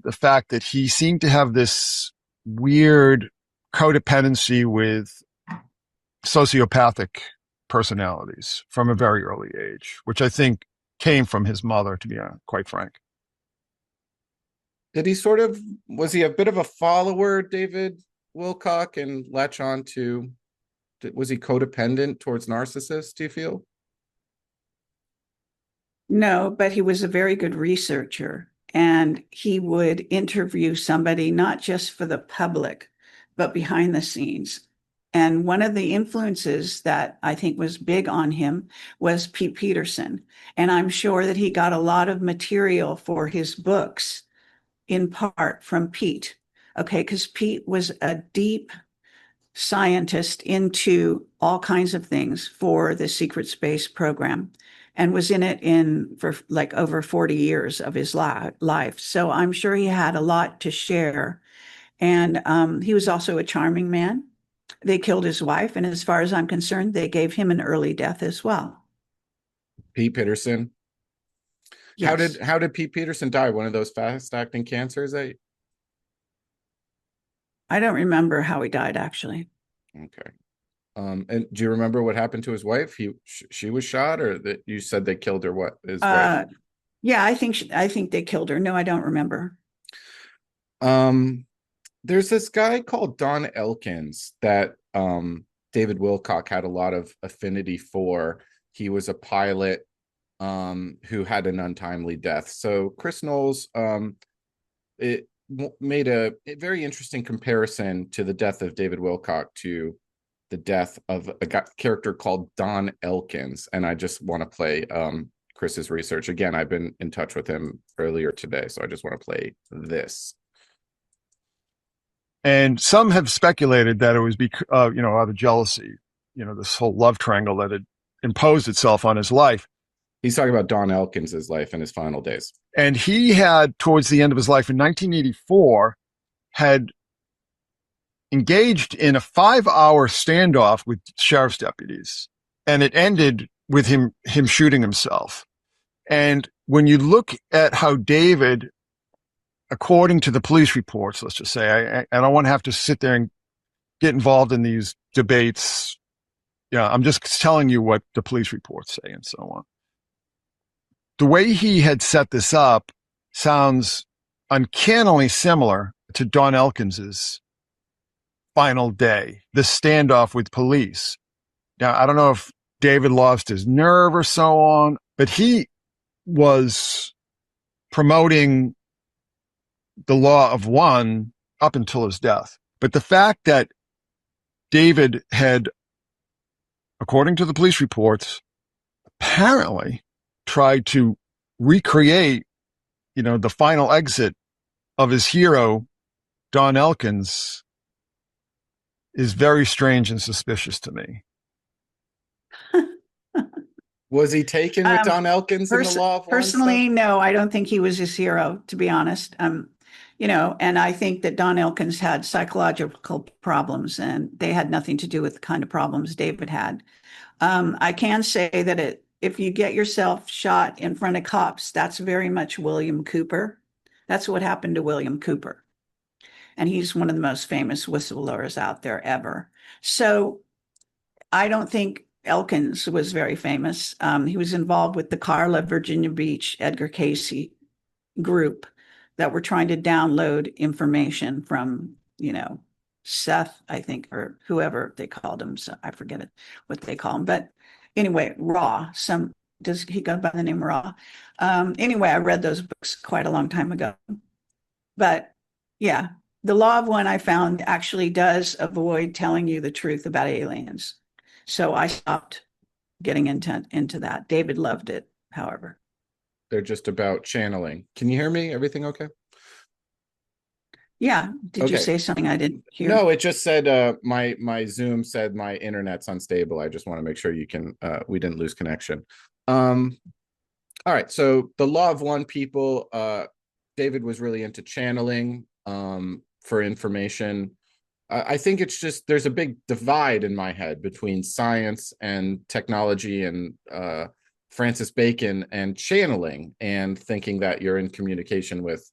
the fact that he seemed to have this weird codependency with sociopathic personalities from a very early age, which I think came from his mother, to be quite frank. Did he was he a bit of a follower, David Wilcock, and latch on to, was he codependent towards narcissists, do you feel? No, but he was a very good researcher, and he would interview somebody, not just for the public, but behind the scenes. And one of the influences that I think was big on him was Pete Peterson. And I'm sure that he got a lot of material for his books in part from Pete. Okay, because Pete was a deep scientist into all kinds of things for the secret space program and was in it for like over 40 years of his life. So I'm sure he had a lot to share. And he was also a charming man. They killed his wife, and as far as I'm concerned, they gave him an early death as well. Pete Peterson. Yes. How did Pete Peterson die? One of those fast acting cancers? I don't remember how he died, actually. Okay. And do you remember what happened to his wife? She was shot, or that you said they killed her? What his wife? Yeah, I think they killed her. No, I don't remember. There's this guy called Don Elkins that David Wilcock had a lot of affinity for. He was a pilot who had an untimely death. So Chris Knowles it made a very interesting comparison to the death of David Wilcock to the death of a character called Don Elkins. And I just want to play Chris's research. Again, I've been in touch with him earlier today, so I just want to play this. And some have speculated that it was out of jealousy, this whole love triangle that had imposed itself on his life. He's talking about Don Elkins' life in his final days. And he had, towards the end of his life in 1984, had engaged in a 5-hour standoff with sheriff's deputies. And it ended with him shooting himself. And when you look at how David, according to the police reports, let's just say, I don't want to have to sit there and get involved in these debates. Yeah, I'm just telling you what the police reports say and so on. The way he had set this up sounds uncannily similar to Don Elkins's final day, the standoff with police. Now, I don't know if David lost his nerve or so on, but he was promoting the law of one up until his death. But the fact that David had, according to the police reports, apparently tried to recreate, the final exit of his hero, Don Elkins, is very strange and suspicious to me. Was he taken with Don Elkins in the law of one? Personally, no, I don't think he was his hero, to be honest. And I think that Don Elkins had psychological problems, and they had nothing to do with the kind of problems David had. I can say that if you get yourself shot in front of cops, that's very much William Cooper. That's what happened to William Cooper. And he's one of the most famous whistleblowers out there ever. So I don't think Elkins was very famous. He was involved with the Carla, Virginia Beach, Edgar Cayce group that were trying to download information from, Seth, I think, or whoever they called him. So I forget what they call him. But anyway, Raw. Does he go by the name Raw? Anyway, I read those books quite a long time ago. But yeah, the law of one I found actually does avoid telling you the truth about aliens. So I stopped getting into that. David loved it, however. They're just about channeling. Can you hear me? Everything okay? Yeah. Did you say something I didn't hear? No, it just said my Zoom said my internet's unstable. I just want to make sure we didn't lose connection. All right. So the law of one people, David was really into channeling for information. I think it's just there's a big divide in my head between science and technology and Francis Bacon and channeling and thinking that you're in communication with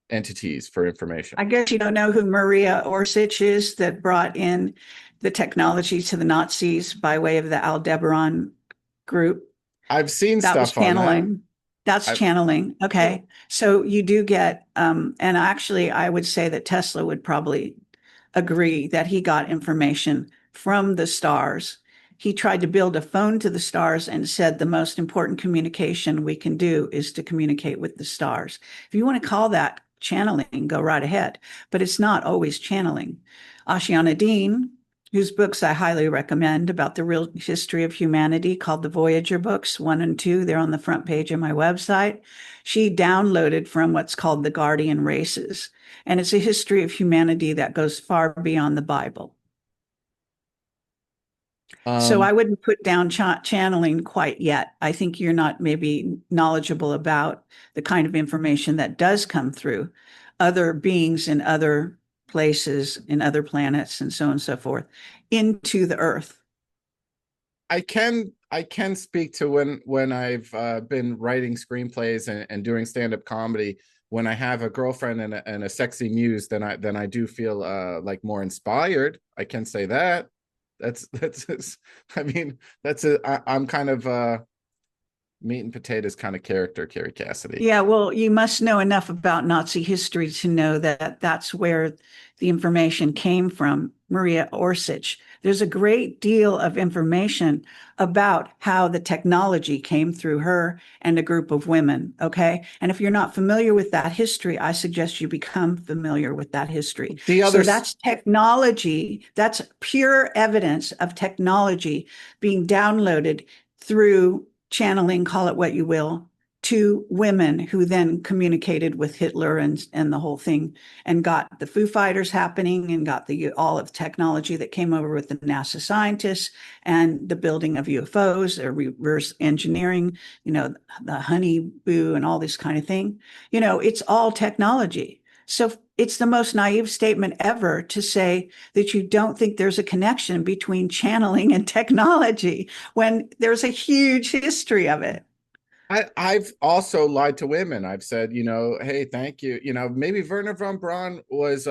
entities for information. I guess you don't know who Maria Orsich is, that brought in the technology to the Nazis by way of the Aldebaran group. I've seen that stuff was channeling. on that. That's channeling. Okay. So you do get, and actually I would say that Tesla would probably agree that he got information from the stars. He tried to build a phone to the stars and said the most important communication we can do is to communicate with the stars. If you want to call that channeling, go right ahead, but it's not always channeling. Ashiana Dean, whose books I highly recommend about the real history of humanity, called the Voyager books 1 and 2. They're on the front page of my website. She downloaded from what's called the Guardian Races, and it's a history of humanity that goes far beyond the Bible. So I wouldn't put down channeling quite yet. I think you're not maybe knowledgeable about the kind of information that does come through other beings in other places, in other planets, and so on and so forth, into the earth. I can speak to when I've been writing screenplays and doing stand-up comedy. When I have a girlfriend and a sexy muse, then I do feel like more inspired. I can say that. That's I mean, I'm kind of meat and potatoes kind of character, Kerry Cassidy. Yeah, well, you must know enough about Nazi history to know that that's where the information came from, Maria Orsich. There's a great deal of information about how the technology came through her and a group of women, okay? And if you're not familiar with that history, I suggest you become familiar with that history. So that's technology, that's pure evidence of technology being downloaded through channeling, call it what you will, to women who then communicated with Hitler and the whole thing, and got the Foo Fighters happening, and got all of the technology that came over with the NASA scientists and the building of UFOs, or reverse engineering, the honeyboo and all this kind of thing. It's all technology. So it's the most naive statement ever to say that you don't think there's a connection between channeling and technology when there's a huge history of it. I've also lied to women. I've said, hey, thank you. Maybe Werner von Braun was,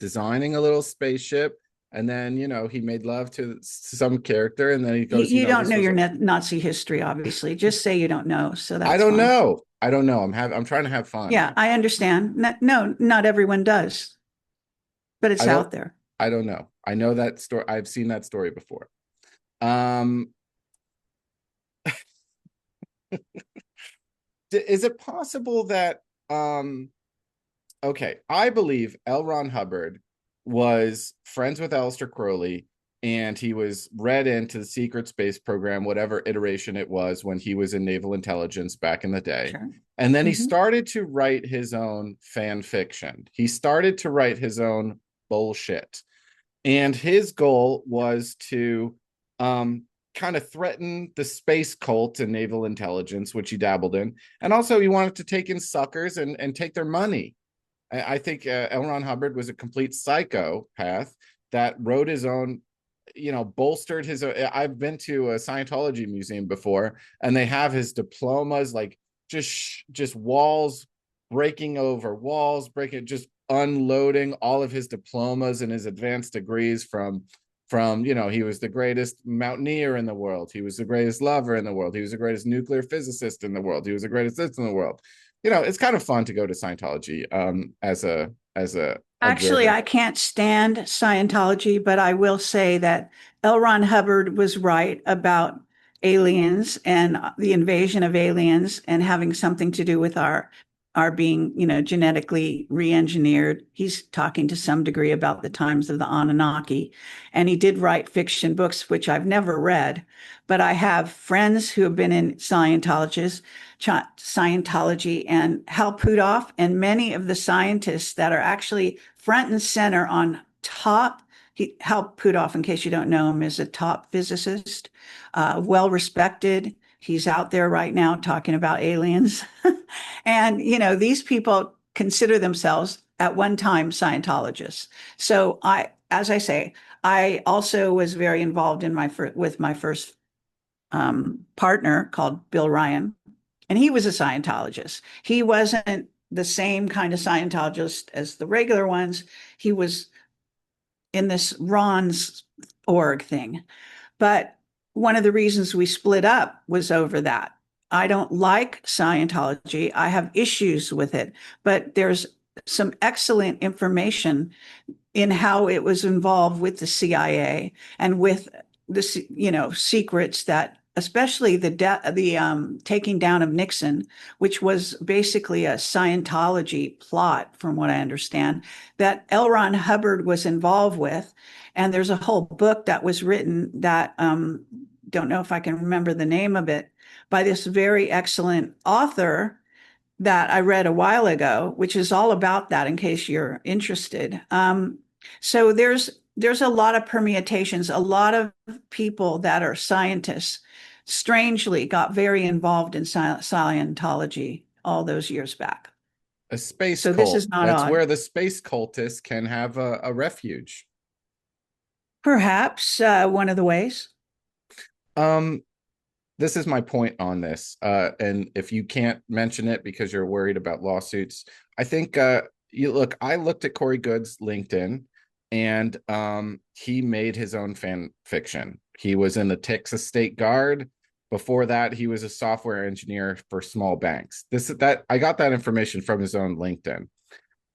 designing a little spaceship, and then, he made love to some character, and then he goes, you don't know your Nazi history, obviously. Just say you don't know. So that's I don't fine. know. I don't know. I'm trying to have fun. Yeah, I understand. No, not everyone does, but it's out there. I don't know. I know that story. I've seen that story before. Is it possible that okay, I believe L. Ron Hubbard was friends with Aleister Crowley, and he was read into the secret space program, whatever iteration it was, when he was in naval intelligence back in the day. Sure. And then he started to write his own fan fiction. He started to write his own bullshit. And his goal was to kind of threaten the space cult and naval intelligence, which he dabbled in. And also he wanted to take in suckers and take their money. I think L. Ron Hubbard was a complete psychopath that wrote his own, bolstered his own. I've been to a Scientology museum before, and they have his diplomas, like just walls breaking over walls, just unloading all of his diplomas and his advanced degrees from he was the greatest mountaineer in the world, he was the greatest lover in the world, he was the greatest nuclear physicist in the world, he was the greatest this in the world. It's kind of fun to go to Scientology as a Actually observer. I can't stand Scientology, but I will say that L. Ron Hubbard was right about aliens and the invasion of aliens and having something to do with our being, genetically re-engineered. He's talking to some degree about the times of the Anunnaki. And he did write fiction books, which I've never read, but I have friends who have been in Scientology, and Hal Puthoff and many of the scientists that are actually front and center on top. Hal Puthoff, in case you don't know him, is a top physicist, well-respected. He's out there right now talking about aliens. And, these people consider themselves at one time Scientologists. So as I say, I also was very involved in with my first partner called Bill Ryan, and he was a Scientologist. He wasn't the same kind of Scientologist as the regular ones. He was in this Ron's org thing. But one of the reasons we split up was over that. I don't like Scientology. I have issues with it, but there's some excellent information in how it was involved with the CIA and with the, secrets that especially the taking down of Nixon, which was basically a Scientology plot, from what I understand, that L. Ron Hubbard was involved with. And there's a whole book that was written that don't know if I can remember the name of it, by this very excellent author that I read a while ago, which is all about that, in case you're interested. So there's a lot of permutations. A lot of people that are scientists strangely got very involved in Scientology all those years back. A space So cult. this is not That's odd. where the space cultists can have a refuge. Perhaps one of the ways. This is my point on this. And if you can't mention it because you're worried about lawsuits, I think I looked at Corey Good's LinkedIn, and he made his own fan fiction. He was in the Texas State Guard. Before that, he was a software engineer for small banks. I got that information from his own LinkedIn.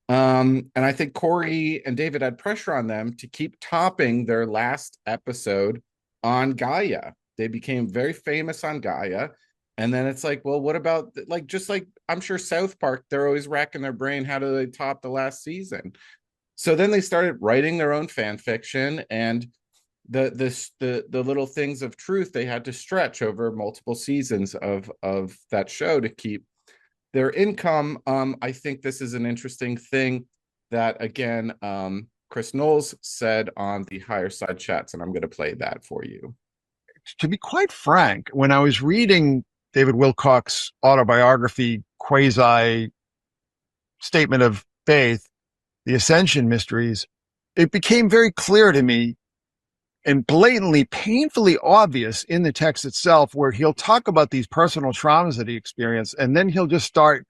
And I think Corey and David had pressure on them to keep topping their last episode on Gaia. They became very famous on Gaia. And then it's like, well, what about, like, just like I'm sure South Park, they're always racking their brain, how do they top the last season? So then they started writing their own fan fiction, and the little things of truth they had to stretch over multiple seasons of that show to keep their income. I think this is an interesting thing that, again, Chris Knowles said on the Higher Side Chats, and I'm going to play that for you. To be quite frank, when I was reading David Wilcock's autobiography, quasi statement of faith, The Ascension Mysteries, it became very clear to me and blatantly, painfully obvious in the text itself, where he'll talk about these personal traumas that he experienced, and then he'll just start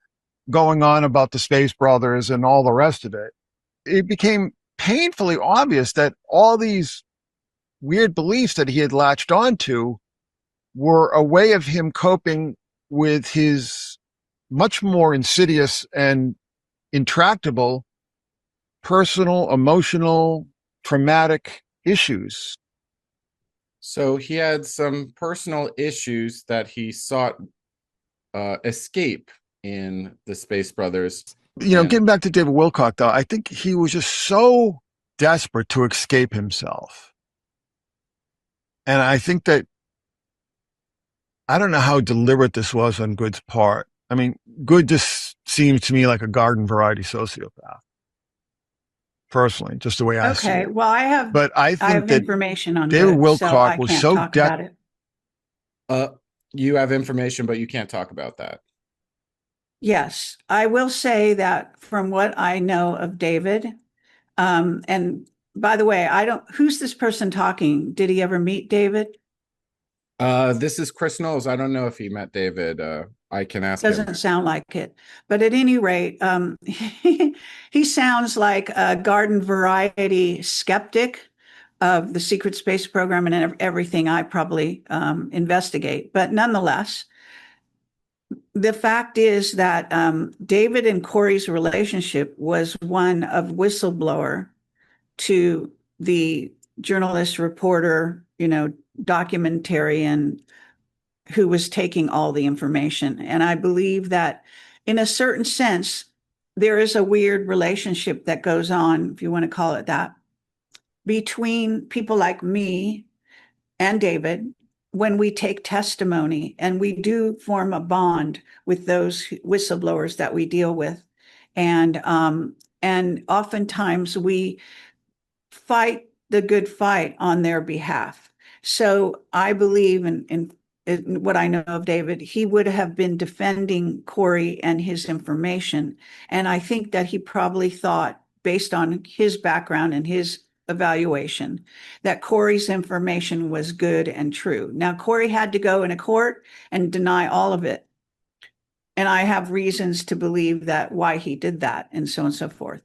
going on about the Space Brothers and all the rest of it. It became painfully obvious that all these weird beliefs that he had latched onto were a way of him coping with his much more insidious and intractable personal, emotional, traumatic issues. So he had some personal issues that he sought escape in the Space Brothers. Getting back to David Wilcock, though, I think he was just so desperate to escape himself. And I think that, I don't know how deliberate this was on Good's part. I mean, Good just seems to me like a garden variety sociopath. Personally, just the way I see it. Well, I have that information on David Good, so I Wilcock was can't so talk about it. You have information, but you can't talk about that. Yes, I will say that from what I know of David, and by the way, who's this person talking? Did he ever meet David? This is Chris Knowles. I don't know if he met David. I can ask him. Doesn't sound like it. But at any rate, he sounds like a garden variety skeptic of the secret space program and everything I probably investigate. But nonetheless, the fact is that David and Corey's relationship was one of whistleblower to the journalist, reporter, documentarian who was taking all the information. And I believe that in a certain sense, there is a weird relationship that goes on, if you want to call it that, between people like me and David when we take testimony, and we do form a bond with those whistleblowers that we deal with. And oftentimes we fight the good fight on their behalf. So I believe in what I know of David, he would have been defending Corey and his information. And I think that he probably thought, based on his background and his evaluation, that Corey's information was good and true. Now, Corey had to go in a court and deny all of it. And I have reasons to believe that why he did that, and so on and so forth.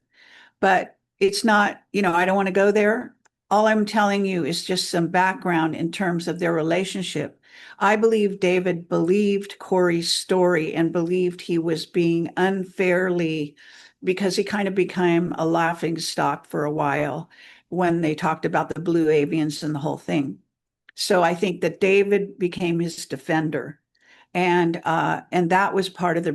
But it's not, I don't want to go there. All I'm telling you is just some background in terms of their relationship. I believe David believed Corey's story and believed he was being unfairly, because he kind of became a laughing stock for a while when they talked about the blue avians and the whole thing. So I think that David became his defender. And that was part of the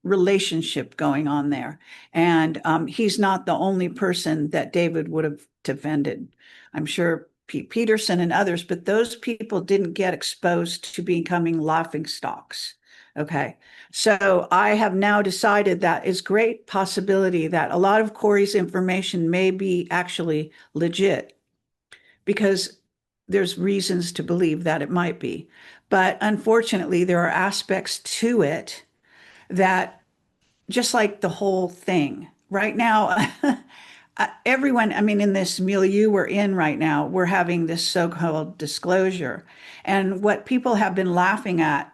relationship going on there. And he's not the only person that David would have defended. I'm sure Pete Peterson and others, but those people didn't get exposed to becoming laughing stocks. Okay. So I have now decided that it's great possibility that a lot of Corey's information may be actually legit, because there's reasons to believe that it might be. But unfortunately, there are aspects to it that, just like the whole thing right now, everyone, I mean, in this milieu we're in right now, we're having this so-called disclosure. And what people have been laughing at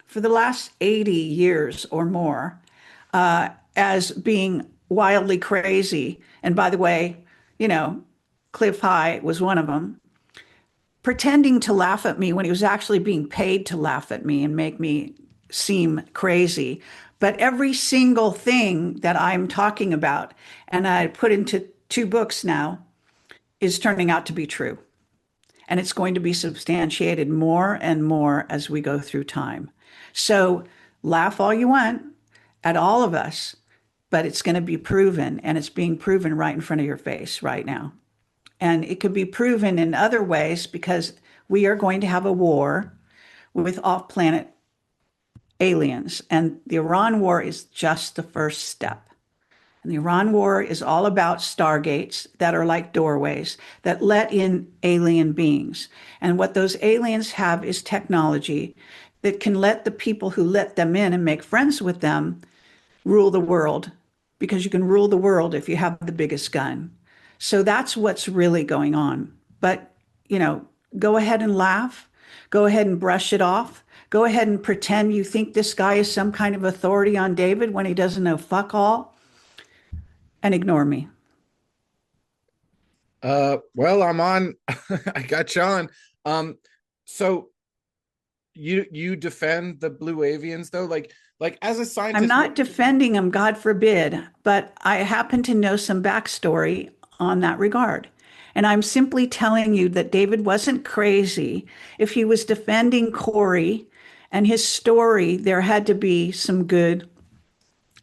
for the last 80 years or more as being wildly crazy. And by the way, Cliff High was one of them, pretending to laugh at me when he was actually being paid to laugh at me and make me seem crazy. But every single thing that I'm talking about, and I put into 2 books now, is turning out to be true. And it's going to be substantiated more and more as we go through time. So laugh all you want at all of us, but it's going to be proven, and it's being proven right in front of your face right now. And it could be proven in other ways, because we are going to have a war with off-planet aliens. And the Iran war is just the first step. And the Iran war is all about stargates that are like doorways that let in alien beings. And what those aliens have is technology that can let the people who let them in and make friends with them rule the world, because you can rule the world if you have the biggest gun. So that's what's really going on. But, go ahead and laugh. Go ahead and brush it off. Go ahead and pretend you think this guy is some kind of authority on David when he doesn't know fuck all. And ignore me. Well, I'm on. I got you on. So you defend the blue avians, though? Like as a scientist, I'm not defending them, God forbid, but I happen to know some backstory on that regard. And I'm simply telling you that David wasn't crazy. If he was defending Corey and his story, there had to be some good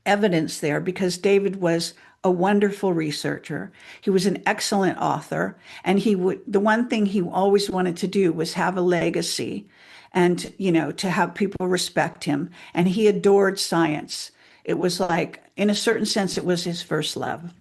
evidence there, because David was a wonderful researcher. He was an excellent author. And the one thing he always wanted to do was have a legacy and, to have people respect him. And he adored science. It was like, in a certain sense, it was his first love.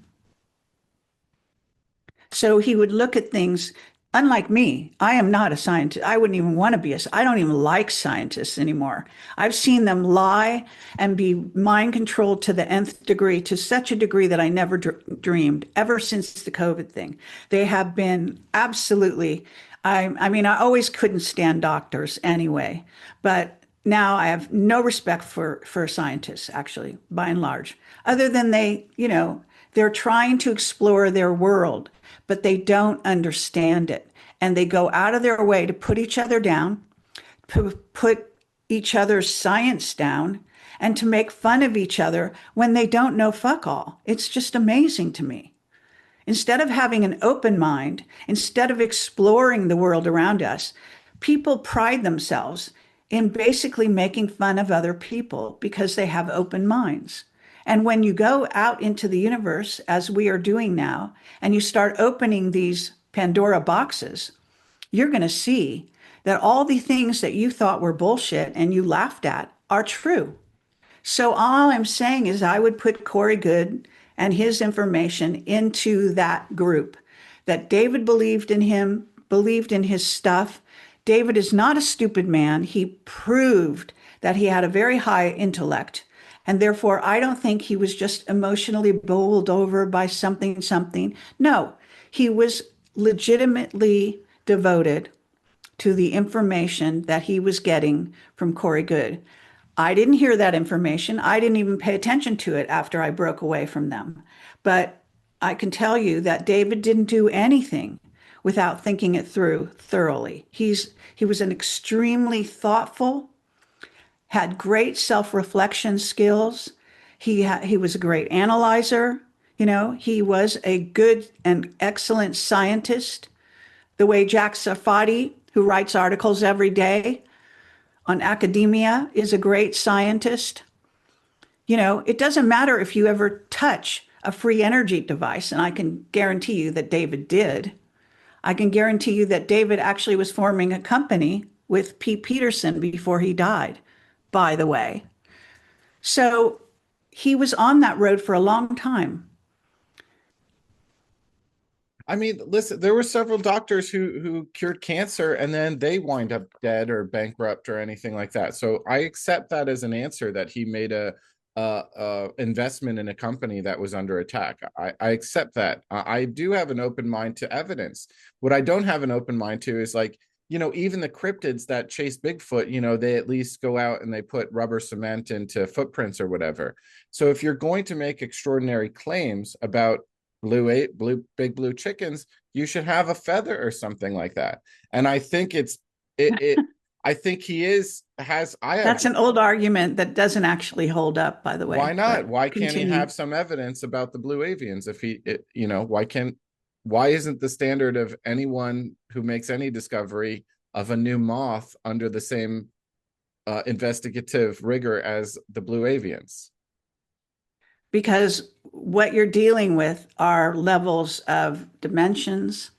So he would look at things, unlike me. I am not a scientist. I wouldn't even want to be I don't even like scientists anymore. I've seen them lie and be mind controlled to the nth degree, to such a degree that I never dreamed, ever since the COVID thing. They have been absolutely, I mean, I always couldn't stand doctors anyway, but now I have no respect for scientists, actually, by and large, other than they're trying to explore their world, but they don't understand it. And they go out of their way to put each other down, put each other's science down, and to make fun of each other when they don't know fuck all. It's just amazing to me. Instead of having an open mind, instead of exploring the world around us, people pride themselves in basically making fun of other people because they have open minds. And when you go out into the universe, as we are doing now, and you start opening these Pandora boxes, you're going to see that all the things that you thought were bullshit and you laughed at are true. So all I'm saying is I would put Corey Goode and his information into that group, that David believed in him, believed in his stuff. David is not a stupid man. He proved that he had a very high intellect. And therefore, I don't think he was just emotionally bowled over by something. No, he was legitimately devoted to the information that he was getting from Corey Goode. I didn't hear that information. I didn't even pay attention to it after I broke away from them. But I can tell you that David didn't do anything without thinking it through thoroughly. He was an extremely thoughtful, had great self-reflection skills. He was a great analyzer. He was a good and excellent scientist. The way Jack Safadi, who writes articles every day on academia, is a great scientist. You know, it doesn't matter if you ever touch a free energy device, and I can guarantee you that David did. I can guarantee you that David actually was forming a company with Pete Peterson before he died, by the way. So he was on that road for a long time. I mean, listen, there were several doctors who cured cancer and then they wind up dead or bankrupt or anything like that. So I accept that as an answer, that he made a investment in a company that was under attack. I accept that. I do have an open mind to evidence. What I don't have an open mind to is, like, you know, even the cryptids that chase Bigfoot, you know, they at least go out and they put rubber cement into footprints or whatever. So if you're going to make extraordinary claims about big blue chickens, you should have a feather or something like that. And I think I think he That's an old argument that doesn't actually hold up, by the way. Why not? Why continue. can't he have some evidence about the blue avians? If you know, why isn't the standard of anyone who makes any discovery of a new moth under the same investigative rigor as the blue avians? Because what you're dealing with are levels of dimensions,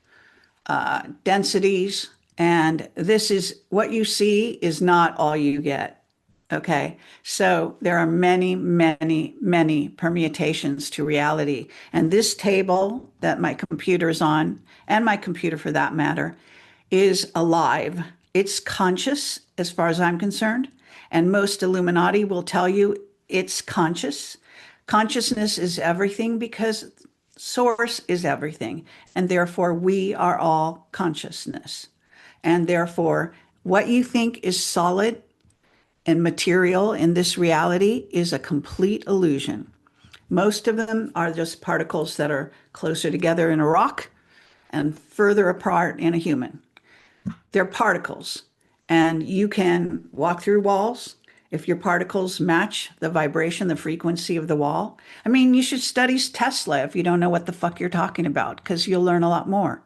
densities, and this is what you see is not all you get. Okay. So there are many, many, many permutations to reality. And this table that my computer is on, and my computer for that matter, is alive. It's conscious as far as I'm concerned. And most Illuminati will tell you it's conscious. Consciousness is everything because source is everything. And therefore, we are all consciousness. And therefore, what you think is solid and material in this reality is a complete illusion. Most of them are just particles that are closer together in a rock and further apart in a human. They're particles, and you can walk through walls if your particles match the vibration, the frequency of the wall. I mean, you should study Tesla if you don't know what the fuck you're talking about, because you'll learn a lot more.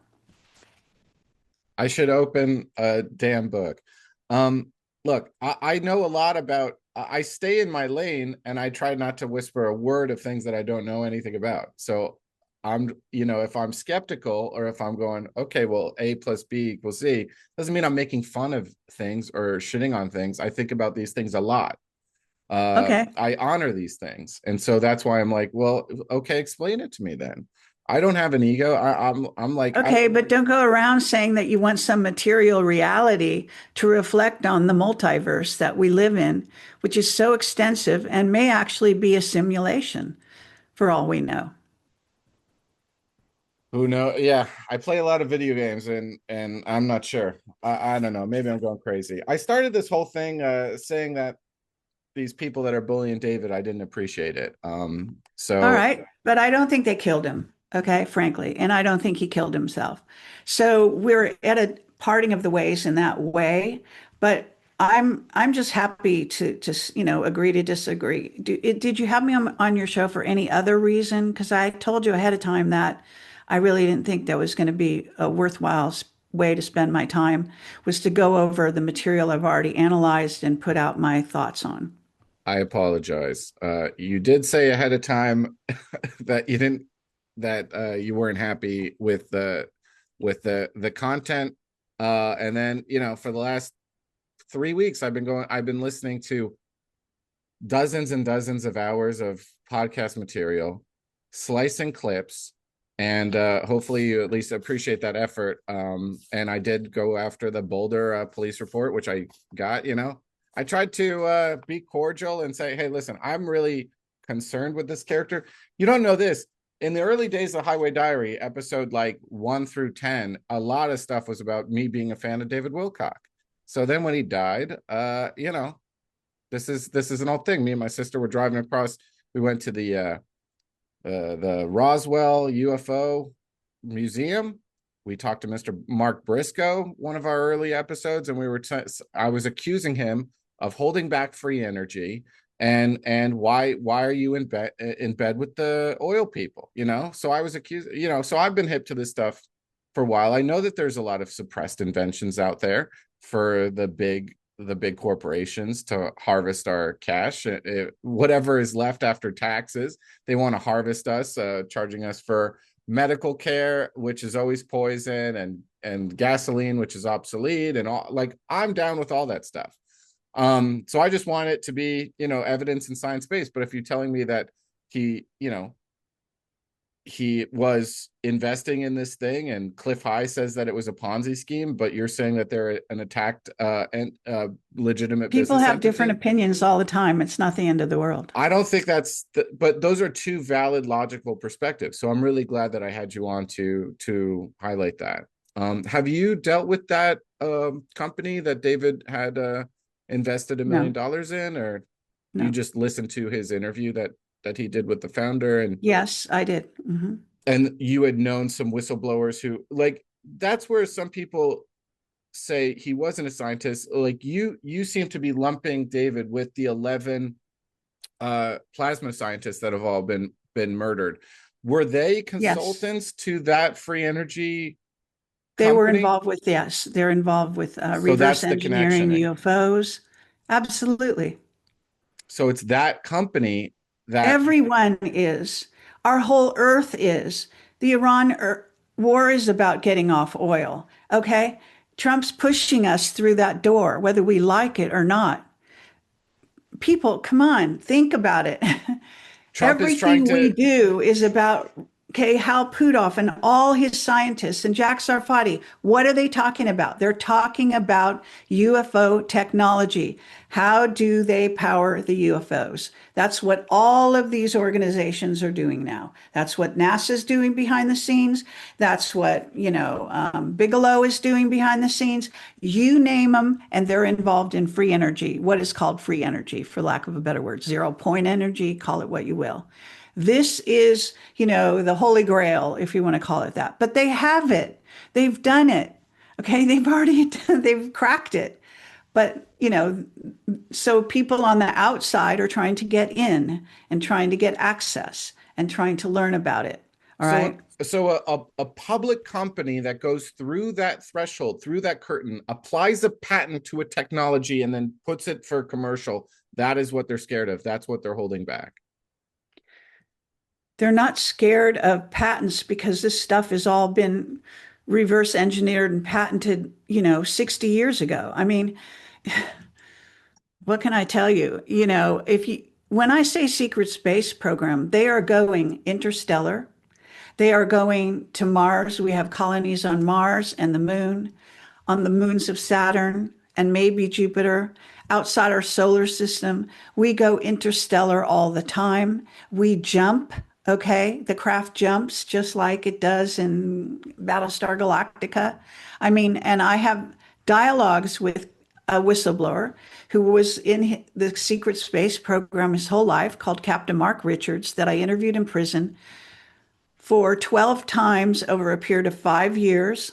I should open a damn book. Look, I know a lot about, I stay in my lane and I try not to whisper a word of things that I don't know anything about. So I'm, you know, if I'm skeptical or if I'm going, okay, well, A plus B equals Z, doesn't mean I'm making fun of things or shitting on things. I think about these things a lot. Okay. I honor these things. And so that's why I'm like, well, okay, explain it to me then. I don't have an ego. I'm like, okay, but don't go around saying that you want some material reality to reflect on the multiverse that we live in, which is so extensive and may actually be a simulation for all we know. Who knows? Yeah, I play a lot of video games and I'm not sure. I don't know. Maybe I'm going crazy. I started this whole thing saying that these people that are bullying David, I didn't appreciate it. So all right, but I don't think they killed him. Okay, frankly, and I don't think he killed himself. So we're at a parting of the ways in that way. But I'm just happy to you know, agree to disagree. Did you have me on your show for any other reason? Because I told you ahead of time that I really didn't think that was going to be a worthwhile way to spend my time, was to go over the material I've already analyzed and put out my thoughts on. I apologize. You did say ahead of time that you didn't, that you weren't happy with the content, and then, you know, for the last 3 weeks I've been listening to dozens and dozens of hours of podcast material, slicing clips, and hopefully you at least appreciate that effort. And I did go after the Boulder police report, which I got. You know, I tried to be cordial and say, hey, listen, I'm really concerned with this character. You don't know this. In the early days of Highway Diary, episode like 1 through 10, a lot of stuff was about me being a fan of David Wilcock. So then when he died, you know, this is an old thing. Me and my sister were driving across. We went to the Roswell UFO Museum. We talked to Mr. Mark Briscoe, one of our early episodes, and I was accusing him of holding back free energy. And why are you in bed with the oil people, you know? So I was accused, you know, so I've been hip to this stuff for a while. I know that there's a lot of suppressed inventions out there for the big corporations to harvest our cash. Whatever is left after taxes, they want to harvest us, charging us for medical care, which is always poison, and gasoline, which is obsolete, and all. Like, I'm down with all that stuff. So I just want it to be, evidence and science-based. But if you're telling me that he was investing in this thing, and Cliff High says that it was a Ponzi scheme, but you're saying that they're an attacked and legitimate People business have entity? different opinions all the time. It's not the end of the world. I don't think but those are two valid, logical perspectives. So I'm really glad that I had you on to highlight that. Have you dealt with that company that David had invested $1 million in, or No. you just listened to his interview that he did with the founder? And Yes, I did. Mm-hmm. And you had known some whistleblowers who, like, that's where some people say he wasn't a scientist. Like, you seem to be lumping David with the 11 plasma scientists that have all been murdered. Were they consultants to that free energy They were company? involved with, yes, they're involved with reverse engineering UFOs. Absolutely. So it's that company that everyone is. Our whole earth is. The Iran war is about getting off oil. Okay. Trump's pushing us through that door, whether we like it or not. People, come on, think about it. Everything we do is about, Hal Puthoff and all his scientists and Jack Sarfati. What are they talking about? They're talking about UFO technology. How do they power the UFOs? That's what all of these organizations are doing now. That's what NASA's doing behind the scenes. That's what, Bigelow is doing behind the scenes. You name them, and they're involved in free energy, what is called free energy, for lack of a better word, 0 point energy, call it what you will. This is, the Holy Grail, if you want to call it that. But they have it. They've done it. Okay. They've cracked it. But, so people on the outside are trying to get in and trying to get access and trying to learn about it. All right. So a public company that goes through that threshold, through that curtain, applies a patent to a technology and then puts it for commercial. That is what they're scared of. That's what they're holding back. They're not scared of patents because this stuff has all been reverse engineered and patented, 60 years ago. I mean, what can I tell you? When I say secret space program, they are going interstellar. They are going to Mars. We have colonies on Mars and the moon, on the moons of Saturn and maybe Jupiter. Outside our solar system, we go interstellar all the time. We jump. Okay, the craft jumps just like it does in Battlestar Galactica. I mean, and I have dialogues with a whistleblower who was in the secret space program his whole life, called Captain Mark Richards, that I interviewed in prison for 12 times over a period of 5 years.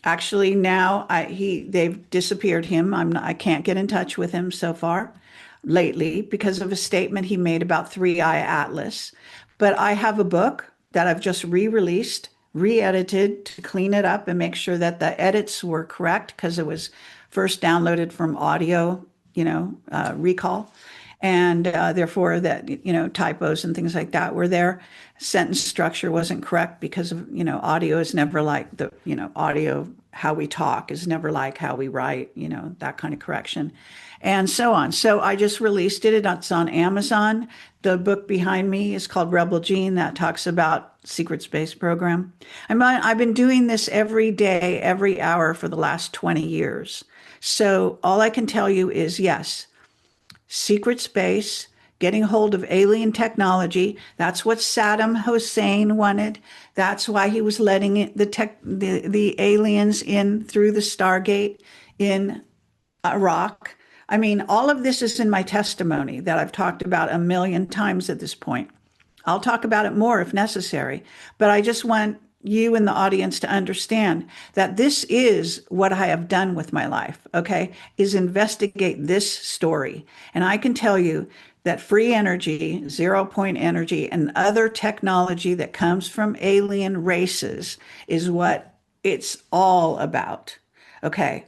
Actually, now they've disappeared him. I can't get in touch with him so far lately because of a statement he made about Three Eye Atlas. But I have a book that I've just re-released, re-edited to clean it up and make sure that the edits were correct, because it was first downloaded from audio, recall. And therefore that, typos and things like that were there. Sentence structure wasn't correct because of, audio is never like audio, how we talk is never like how we write, that kind of correction. And so on. So I just released it. It's on Amazon. The book behind me is called Rebel Gene, that talks about secret space program. I've been doing this every day, every hour for the last 20 years. So all I can tell you is, yes, secret space, getting hold of alien technology. That's what Saddam Hussein wanted. That's why he was letting the aliens in through the Stargate in Iraq. I mean, all of this is in my testimony that I've talked about 1 million times at this point. I'll talk about it more if necessary, but I just want you and the audience to understand that this is what I have done with my life, okay, is investigate this story. And I can tell you that free energy, 0 point energy, and other technology that comes from alien races is what it's all about. Okay.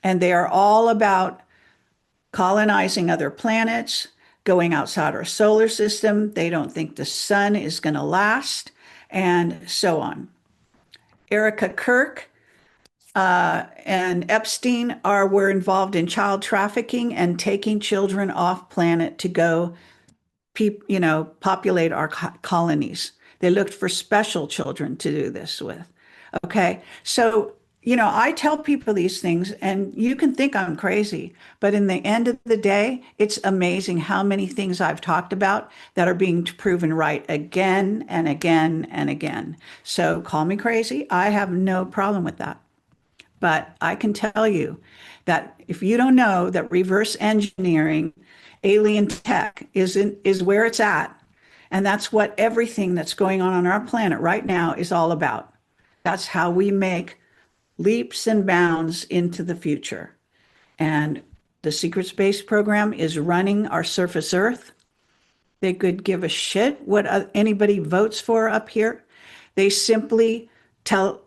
And they are all about colonizing other planets, going outside our solar system. They don't think the sun is going to last, and so on. Erica Kirk and Epstein were involved in child trafficking and taking children off planet to go, populate our colonies. They looked for special children to do this with. Okay. So, I tell people these things and you can think I'm crazy, but in the end of the day, it's amazing how many things I've talked about that are being proven right again and again and again. So call me crazy. I have no problem with that. But I can tell you that if you don't know that reverse engineering alien tech is where it's at, and that's what everything that's going on our planet right now is all about. That's how we make leaps and bounds into the future. And the secret space program is running our surface Earth. They could give a shit what anybody votes for up here. They simply they'll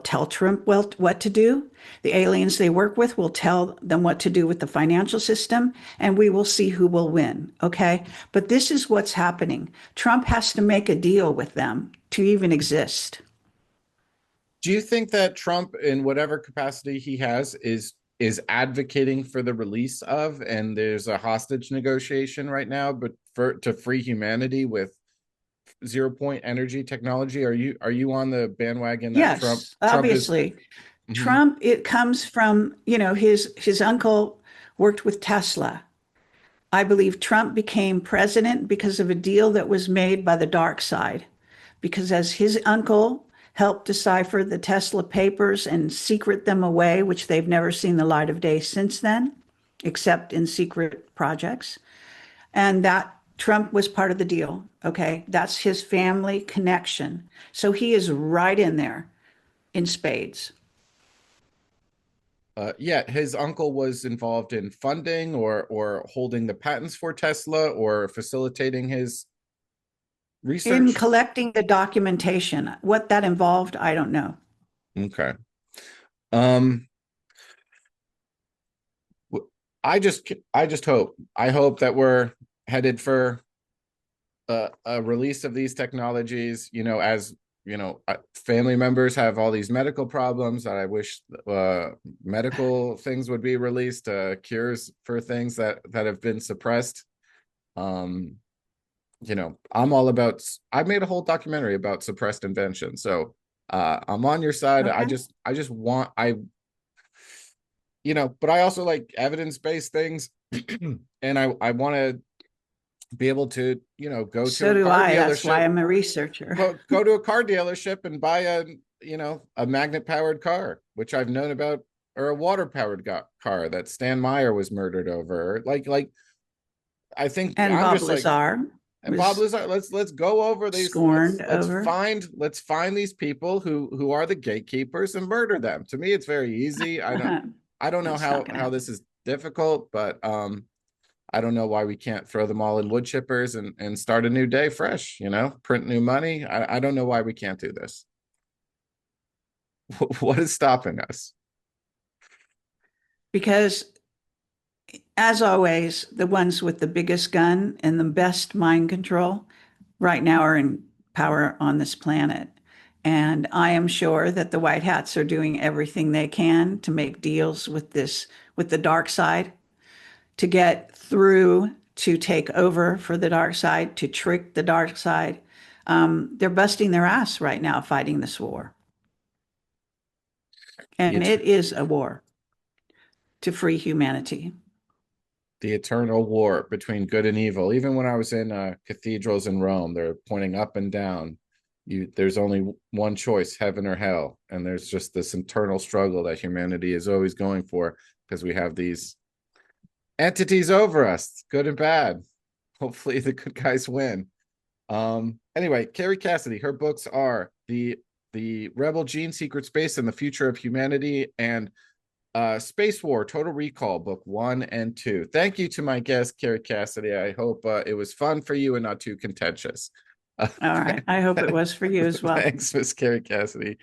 tell Trump what to do. The aliens they work with will tell them what to do with the financial system, and we will see who will win. Okay. But this is what's happening. Trump has to make a deal with them to even exist. Do you think that Trump, in whatever capacity he has, is advocating for the release of, and there's a hostage negotiation right now, but to free humanity with 0 point energy technology? Are you on the bandwagon that Yes, Trump obviously. is, Trump, it comes from, his uncle worked with Tesla. I believe Trump became president because of a deal that was made by the dark side, because as his uncle helped decipher the Tesla papers and secret them away, which they've never seen the light of day since then, except in secret projects. And that Trump was part of the deal. Okay. That's his family connection. So he is right in there in spades. yeah, his uncle was involved in funding or holding the patents for Tesla or facilitating his In research. collecting the documentation. What that involved, I don't know. Okay. Um, I just hope that we're headed for a release of these technologies. As family members have all these medical problems that I wish medical things would be released, cures for things that have been suppressed. I'm all about. I made a whole documentary about suppressed invention, so I'm on your side. Okay. I just want but I also like evidence-based things, and I want to be able to go So to a do car I. That's why dealership, I'm a researcher. go to a car dealership and buy a magnet powered car, which I've known about, or a water powered car that Stan Meyer was murdered over. Like I think And I'm Bob just like, Lazar and Bob was Lazar, let's go over these. scorned Let's over. find these people who are the gatekeepers and murder them. To me, it's very easy. I don't know That's not gonna how this is difficult, but I don't know why we can't throw them all in wood chippers and start a new day fresh, print new money. I don't know why we can't do this. What is stopping us? Because, as always, the ones with the biggest gun and the best mind control right now are in power on this planet. And I am sure that the White Hats are doing everything they can to make deals with the dark side, to get through, to take over for the dark side, to trick the dark side. They're busting their ass right now fighting this war. And it is a war to free humanity. The eternal war between good and evil. Even when I was in cathedrals in Rome, they're pointing up and down. There's only one choice, heaven or hell. And there's just this internal struggle that humanity is always going for, because we have these entities over us, good and bad. Hopefully the good guys win. Anyway, Kerry Cassidy, her books are the Rebel Gene, Secret Space, and the Future of Humanity, and Space War, Total Recall, book 1 and 2. Thank you to my guest, Kerry Cassidy. I hope it was fun for you and not too contentious. All right. I hope it was for you as well. Thanks, Miss Kerry Cassidy.